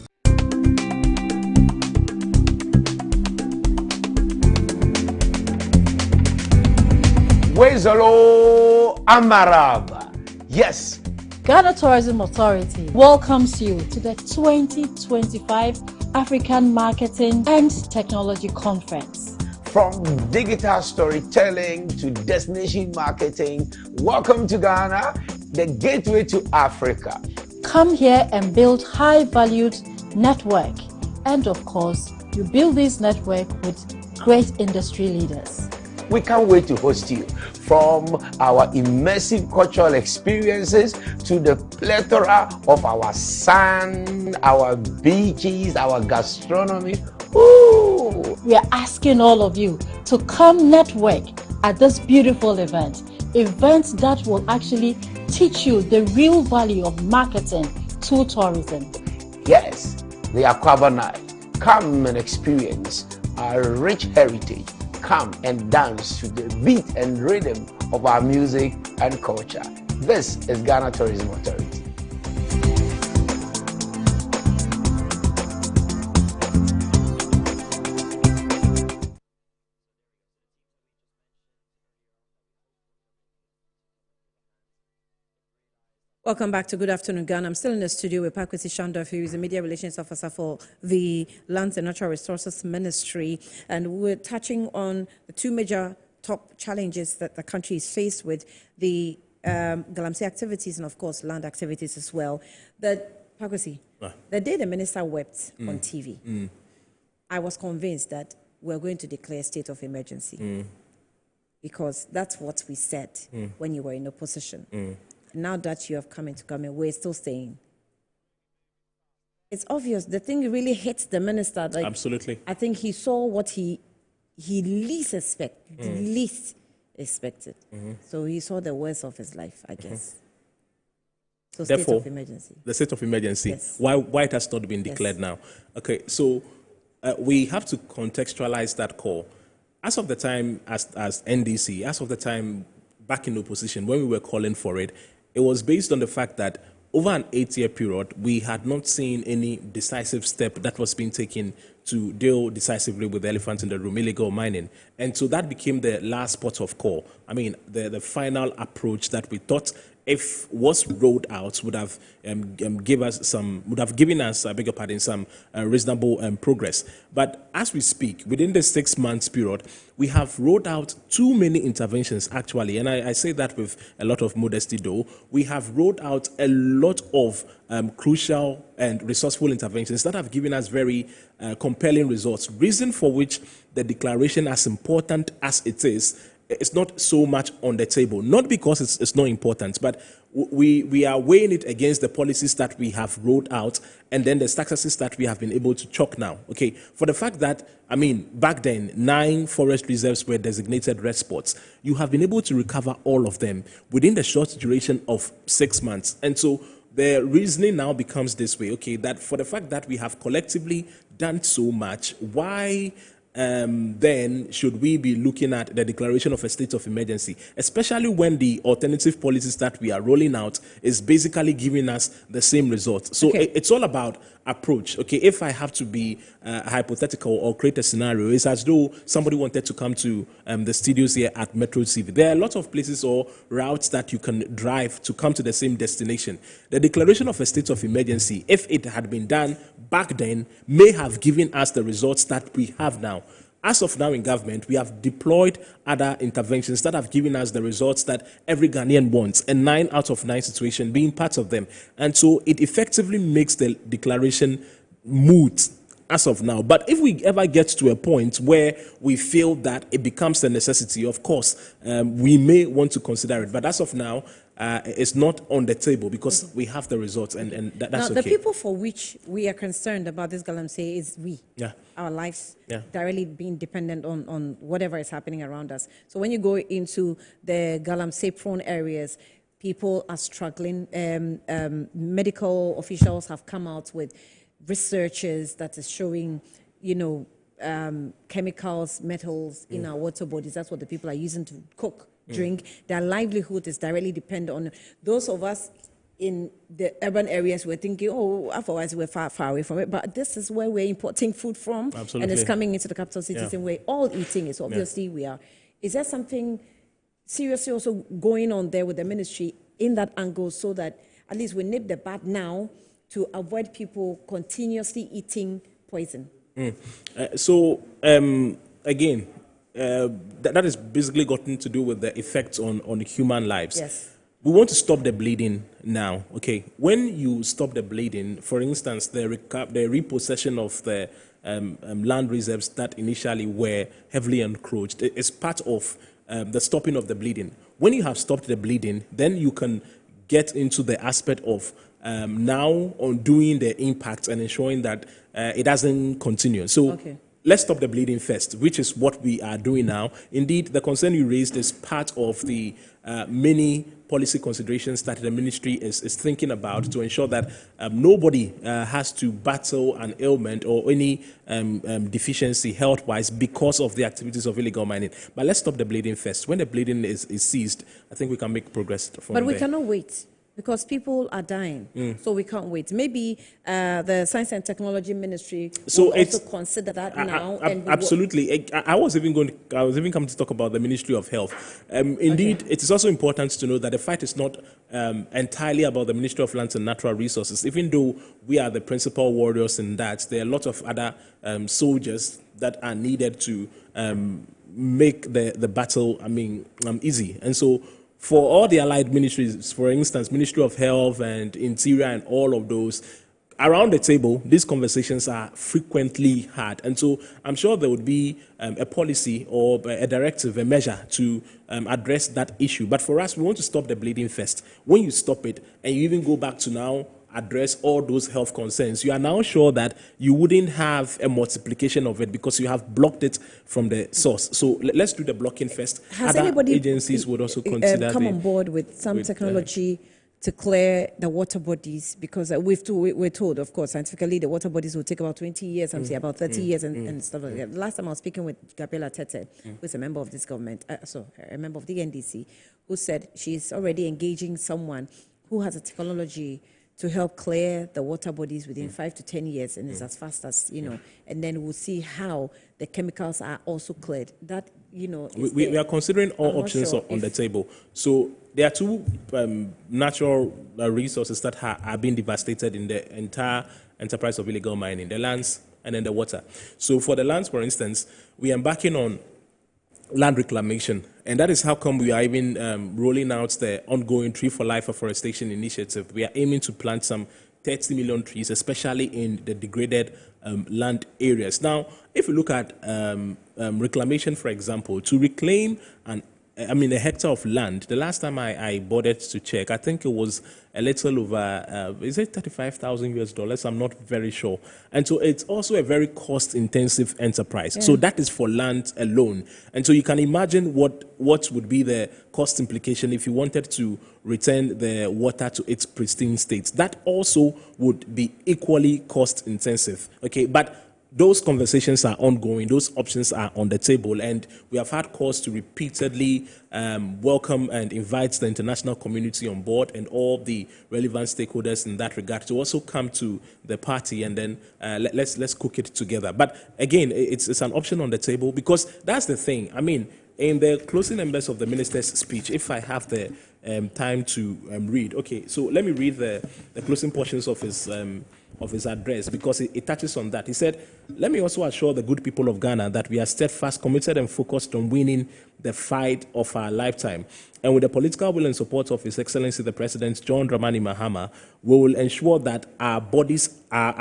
Wezalo Amarab. Yes. Ghana Tourism Authority welcomes you to the 2025 African Marketing and Technology Conference. From digital storytelling to destination marketing, welcome to Ghana, the gateway to Africa. Come here and build high-valued network. And of course, you build this network with great industry leaders. We can't wait to host you. From our immersive cultural experiences to the plethora of our sun, our beaches, our gastronomy. Ooh. We are asking all of you to come network at this beautiful event. Events that will actually teach you the real value of marketing to tourism. Yes, the Aquaba Night. Come and experience our rich heritage. Come and dance to the beat and rhythm of our music and culture. This is Ghana Tourism Authority. Welcome back to Good Afternoon, Ghana. I'm still in the studio with Kusasi, who is the Media Relations Officer for the Lands and Natural Resources Ministry. And we're touching on the two major top challenges that the country is faced with, the Galamsey activities and, of course, land activities as well. Kusasi, the day the minister wept on TV, I was convinced that we're going to declare a state of emergency because that's what we said when you were in opposition. Now that you have come into government, we're still saying it's obvious. The thing really hits the minister. Like, absolutely. I think he saw what he least expected. So he saw the worst of his life, I guess. So Therefore, state of emergency. The state of emergency. Yes. Why it has not been declared now? Okay, so we have to contextualize that call. As of the time, as NDC, as of the time back in opposition, when we were calling for it, it was based on the fact that over an 8-year period, we had not seen any decisive step that was being taken to deal decisively with the elephant in the room, illegal mining. And so that became the last port of call. I mean, the final approach that we thought, if was rolled out, would have given us, I beg your pardon, some reasonable progress. But as we speak, within the 6 months period, we have rolled out too many interventions, actually, and I say that with a lot of modesty, though. We have rolled out a lot of crucial and resourceful interventions that have given us very compelling results, reason for which the declaration, as important as it is, it's not so much on the table, not because it's not important, but we are weighing it against the policies that we have rolled out and then the successes that we have been able to chalk now. Okay, for the fact that, I mean, back then, 9 forest reserves were designated red spots. You have been able to recover all of them within the short duration of 6 months. And so the reasoning now becomes this way, okay, that for the fact that we have collectively done so much, why then should we be looking at the declaration of a state of emergency, especially when the alternative policies that we are rolling out is basically giving us the same results. So it's all about approach. Okay, if I have to be hypothetical or create a scenario, it's as though somebody wanted to come to the studios here at Metro TV. There are a lot of places or routes that you can drive to come to the same destination. The declaration of a state of emergency, if it had been done back then, may have given us the results that we have now. As of now in government, we have deployed other interventions that have given us the results that every Ghanaian wants, and 9 out of 9 situations being part of them. And so it effectively makes the declaration moot as of now. But if we ever get to a point where we feel that it becomes a necessity, of course, we may want to consider it. But as of now, it's not on the table because we have the results, and that's now, okay. the people for which we are concerned about this galamsey is we. Yeah. Our lives Yeah. directly being dependent on whatever is happening around us. So when you go into the galamsey-prone areas, people are struggling. Medical officials have come out with researches that is showing, chemicals, metals in our water bodies. That's what the people are using to cook, drink. Their livelihood is directly dependent on those of us in the urban areas. We're thinking, otherwise we're far away from it. But this is where we're importing food from. Absolutely. And it's coming into the capital cities and we're all eating it. So obviously we are. Is there something seriously also going on there with the ministry in that angle so that at least we nip the bud now to avoid people continuously eating poison? Again, that is basically gotten to do with the effects on human lives. Yes. We want to stop the bleeding now. Okay, when you stop the bleeding, for instance, the repossession of the land reserves that initially were heavily encroached is part of the stopping of the bleeding. When you have stopped the bleeding, then you can get into the aspect of now undoing the impact and ensuring that it doesn't continue. So let's stop the bleeding first, which is what we are doing now. Indeed, the concern you raised is part of the many policy considerations that the ministry is thinking about to ensure that nobody has to battle an ailment or any deficiency health-wise because of the activities of illegal mining. But let's stop the bleeding first. When the bleeding is ceased, I think we can make progress from there. But we cannot wait, because people are dying, so we can't wait. Maybe the Science and Technology Ministry will also consider that now. Absolutely. I was even coming to talk about the Ministry of Health. Indeed, it is also important to know that the fight is not entirely about the Ministry of Lands and Natural Resources. Even though we are the principal warriors in that, there are a lot of other soldiers that are needed to make the battle, easy. And so, for all the allied ministries, for instance, Ministry of Health and Interior and all of those, around the table, these conversations are frequently had. And so I'm sure there would be a policy or a directive, a measure to address that issue. But for us, we want to stop the bleeding first. When you stop it and you even go back to now address all those health concerns, you are now sure that you wouldn't have a multiplication of it because you have blocked it from the source. So let's do the blocking first. Has Other anybody agencies would also consider come on board with some technology to clear the water bodies? Because we're told, of course, scientifically, the water bodies will take about 20 years, some say about 30 years and stuff like that. Last time I was speaking with Gabriela Tete, who's a member of this government, a member of the NDC, who said she's already engaging someone who has a technology to help clear the water bodies within 5 to 10 years, and it's as fast as, and then we'll see how the chemicals are also cleared. That, we are considering all options on the table. So there are two natural resources that are being devastated in the entire enterprise of illegal mining, the lands and then the water. So for the lands, for instance, we are embarking on land reclamation, and that is how come we are even rolling out the ongoing Tree for Life Afforestation Initiative. We are aiming to plant some 30 million trees, especially in the degraded land areas. Now, if you look at reclamation, for example, to reclaim a hectare of land, the last time I bothered to check, I think it was a little over, is it $35,000 US? I'm not very sure. And so it's also a very cost-intensive enterprise. So that is for land alone. And so you can imagine what would be the cost implication if you wanted to return the water to its pristine state. That also would be equally cost-intensive. Okay, but those conversations are ongoing. Those options are on the table, and we have had calls to repeatedly welcome and invite the international community on board and all the relevant stakeholders in that regard to also come to the party, and then let's cook it together. But again, it's an option on the table, because that's the thing. In the closing members of the minister's speech, if I have the time to read, okay, so let me read the closing portions of his address, because it touches on that. He said, "Let me also assure the good people of Ghana that we are steadfast, committed and focused on winning the fight of our lifetime. And with the political will and support of His Excellency the President John Dramani Mahama, we will ensure that our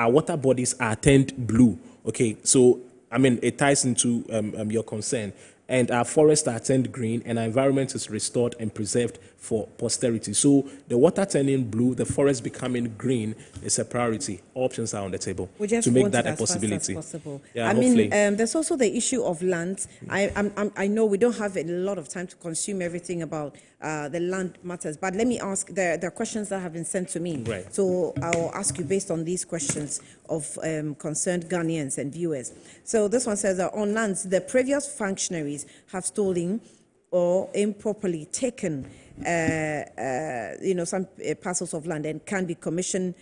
water bodies are turned blue Okay, so I mean, it ties into your concern. And our forests are turned green, and our environment is restored and preserved for posterity. So the water turning blue, the forest becoming green is a priority. All options are on the table to make that a possibility. Fast as possible. Yeah, I hopefully. mean, there's also the issue of land. I know we don't have a lot of time to consume everything about the land matters, but let me ask, there are questions that have been sent to me. Right. So I'll ask you based on these questions of concerned Ghanaians and viewers. So this one says that on lands, the previous functionaries have stolen or improperly taken some parcels of land, and can the commission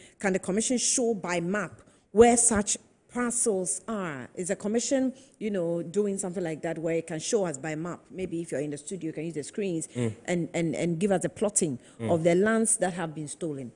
show by map where such parcels are? Is a commission, doing something like that where it can show us by map? Maybe if you're in the studio, you can use the screens and give us the plotting of the lands that have been stolen.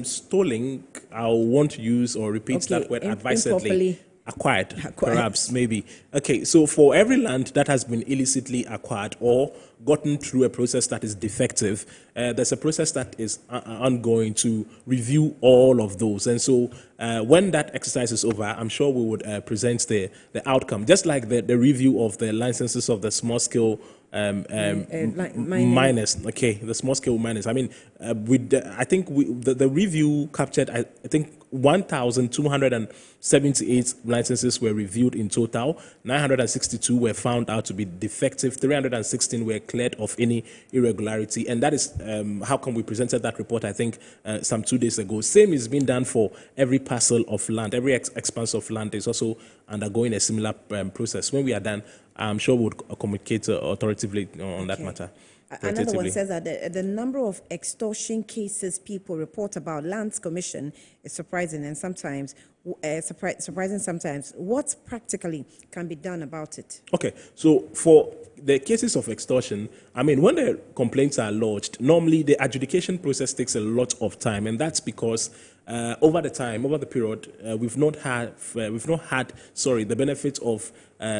Stolen, I want to use or repeat that word advisedly. Acquired, perhaps, maybe. Okay, so for every land that has been illicitly acquired or gotten through a process that is defective, there's a process that is ongoing to review all of those. And so when that exercise is over, I'm sure we would present the outcome, just like the review of the licenses of the small-scale miners. Okay, the small-scale miners. I mean, I think the review captured, I think, 1,278 licenses were reviewed in total. 962 were found out to be defective. 316 were cleared of any irregularity. And that is how come we presented that report, I think, some 2 days ago. Same is being done for every parcel of land. Every expanse of land is also undergoing a similar process. When we are done, I'm sure we'll communicate authoritatively on that matter. Another one says that the number of extortion cases people report about Lands Commission is surprising, and sometimes surprising sometimes. What practically can be done about it? Okay, so for the cases of extortion, I mean, when the complaints are lodged, normally the adjudication process takes a lot of time, and that's because over the period, we've not had the benefit of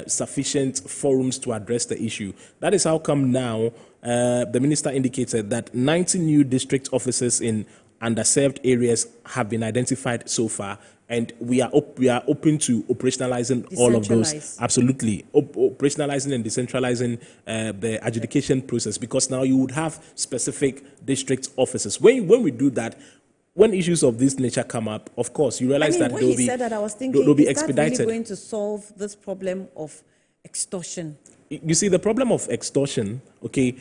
sufficient forums to address the issue. That is how come now the minister indicated that 90 new district offices in underserved areas have been identified so far, and we are open to operationalizing all of those. Absolutely, operationalizing and decentralizing the adjudication process, because now you would have specific district offices. When we do that, when issues of this nature come up, of course, you realize that they'll be, said that, I was thinking, they'll be is that expedited. really going to solve this problem of extortion? You see, the problem of extortion, okay,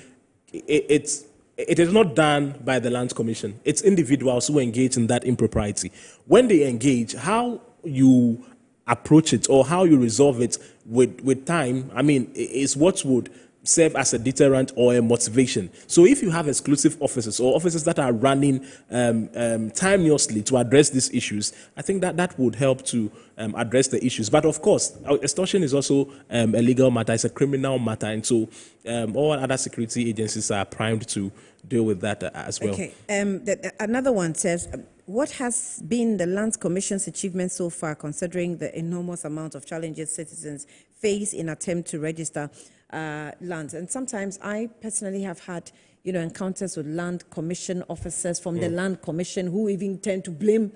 it is not done by the Lands Commission. It's individuals who engage in that impropriety. When they engage, how you approach it or how you resolve it with time, I mean, is what would serve as a deterrent or a motivation. So if you have exclusive offices or offices that are running timeously to address these issues, I think that would help to address the issues. But of course, extortion is also a legal matter, it's a criminal matter, and so all other security agencies are primed to deal with that as well. Okay, another one says, what has been the Lands Commission's achievement so far, considering the enormous amount of challenges citizens face in attempt to register lands? And sometimes I personally have had, encounters with Land Commission officers from the Land Commission who even tend to blame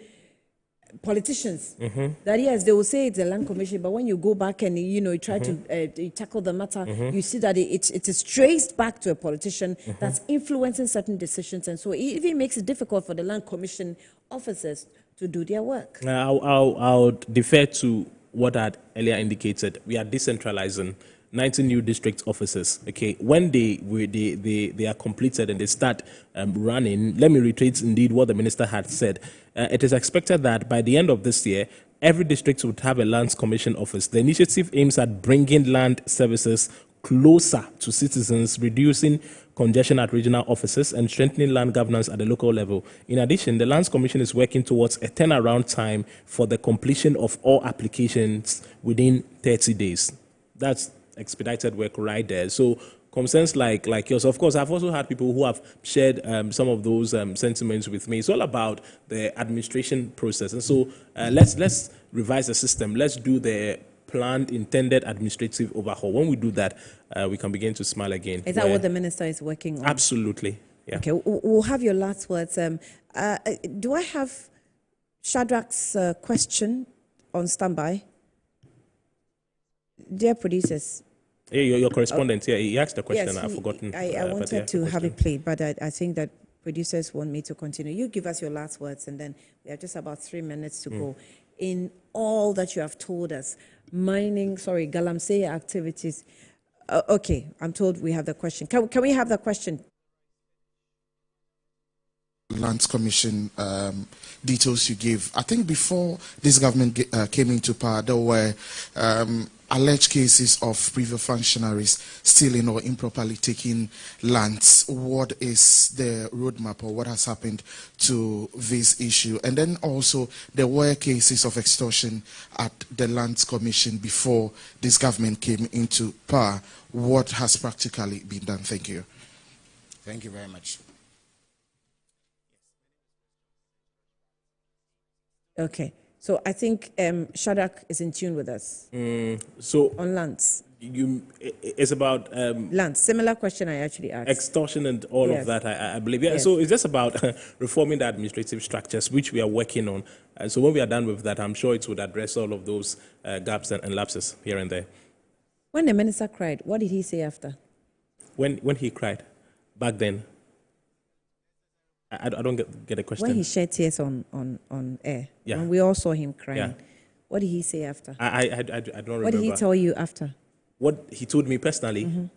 politicians. That yes, they will say it's a Land Commission, but when you go back and you try to tackle the matter, you see that it is traced back to a politician that's influencing certain decisions, and so it even makes it difficult for the Land Commission officers to do their work. I'll defer to what I had earlier indicated. We are decentralizing 19 new district offices. Okay, when they are completed and they start running, let me reiterate indeed what the minister had said. It is expected that by the end of this year, every district would have a Lands Commission office. The initiative aims at bringing land services closer to citizens, reducing congestion at regional offices, and strengthening land governance at the local level. In addition, the Lands Commission is working towards a turnaround time for the completion of all applications within 30 days. That's expedited work right there. So concerns like yours, of course, I've also had people who have shared some of those sentiments with me. It's all about the administration process. And so let's revise the system. Let's do the planned, intended administrative overhaul. When we do that, we can begin to smile again. Is that what the minister is working on? Absolutely. Yeah. Okay, we'll have your last words. Do I have Shadrach's question on standby. Dear producers. Hey, your correspondent here, he asked a question. Yes, I've forgotten. I wanted to have it played, but I think that producers want me to continue. You give us your last words, and then we have just about 3 minutes to go. In all that you have told us, Galamsey activities. Okay, I'm told we have the question. Can we have the question? Lands Commission details you gave. I think before this government came into power, there were alleged cases of previous functionaries stealing or improperly taking lands. What is the roadmap, or what has happened to this issue? And then also there were cases of extortion at the Lands Commission before this government came into power. What has practically been done? Thank you. Thank you very much. Okay, so I think Shadrach is in tune with us. So on lands. It's about lands. Similar question I actually asked. Extortion and all of that, I believe. Yeah. Yes. So it's just about reforming the administrative structures, which we are working on. So when we are done with that, I'm sure it would address all of those gaps and lapses here and there. When the minister cried, what did he say after? When he cried, back then. I don't get a question. When he shed tears on air, yeah. When we all saw him crying, yeah. What did he say after? I don't remember. What did he tell you after? What he told me personally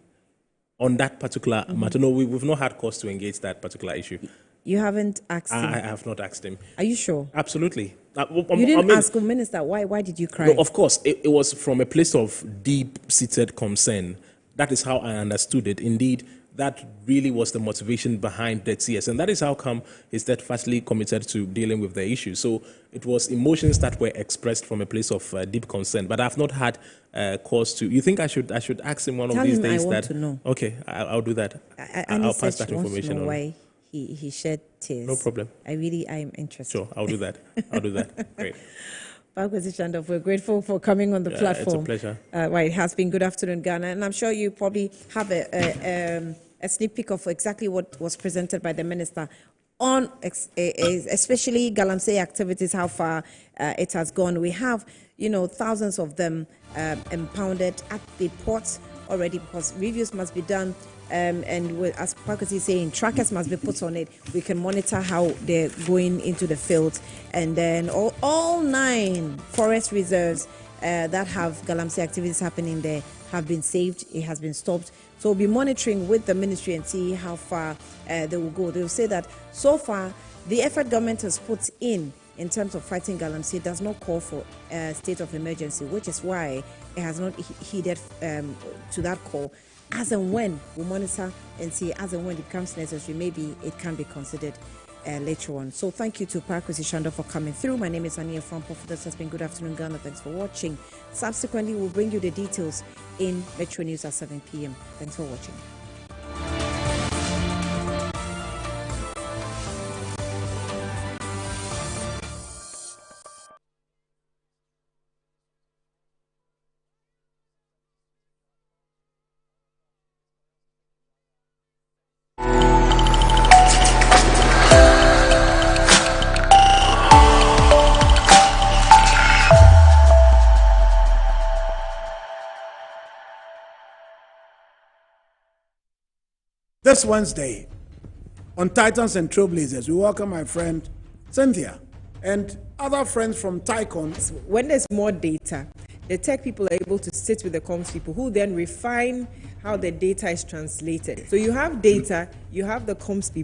on that particular matter. No, we've not had cause to engage that particular issue. You haven't asked him? I have not asked him. Are you sure? Absolutely. You didn't ask the minister, why did you cry? No, of course. It was from a place of deep-seated concern. That is how I understood it. Indeed, that really was the motivation behind the TS. And that is how come he's steadfastly committed to dealing with the issue. So it was emotions that were expressed from a place of deep concern. But I've not had cause to. You think I should ask him one of these days? I want to know. Okay, I'll do that. I'll pass that information on. Why he shed tears. No problem. I'm interested. Sure, I'll do that. Great. We're grateful for coming on the platform. It's a pleasure. It has been Good Afternoon, Ghana, and I'm sure you probably have a sneak peek of exactly what was presented by the minister on especially Galamsey activities, how far it has gone. We have, thousands of them impounded at the ports already, because reviews must be done. And as Parkers is saying, trackers must be put on it. We can monitor how they're going into the field. And then all 9 forest reserves that have Galamsey activities happening there have been saved. It has been stopped. So we'll be monitoring with the ministry and see how far they will go. They will say that so far, the effort government has put in terms of fighting Galamsey does not call for a state of emergency, which is why it has not heeded to that call. As and when we monitor and see, as and when it becomes necessary, maybe it can be considered later on. So thank you to Parkwesi Shanda for coming through. My name is Ania Frampo. This has been Good Afternoon, Ghana. Thanks for watching. Subsequently, we'll bring you the details in Metro News at 7 p.m. Thanks for watching. This Wednesday, on Titans and Trailblazers, we welcome my friend Cynthia and other friends from Tycon. When there's more data, the tech people are able to sit with the comms people who then refine how the data is translated. So you have data, you have the comms people.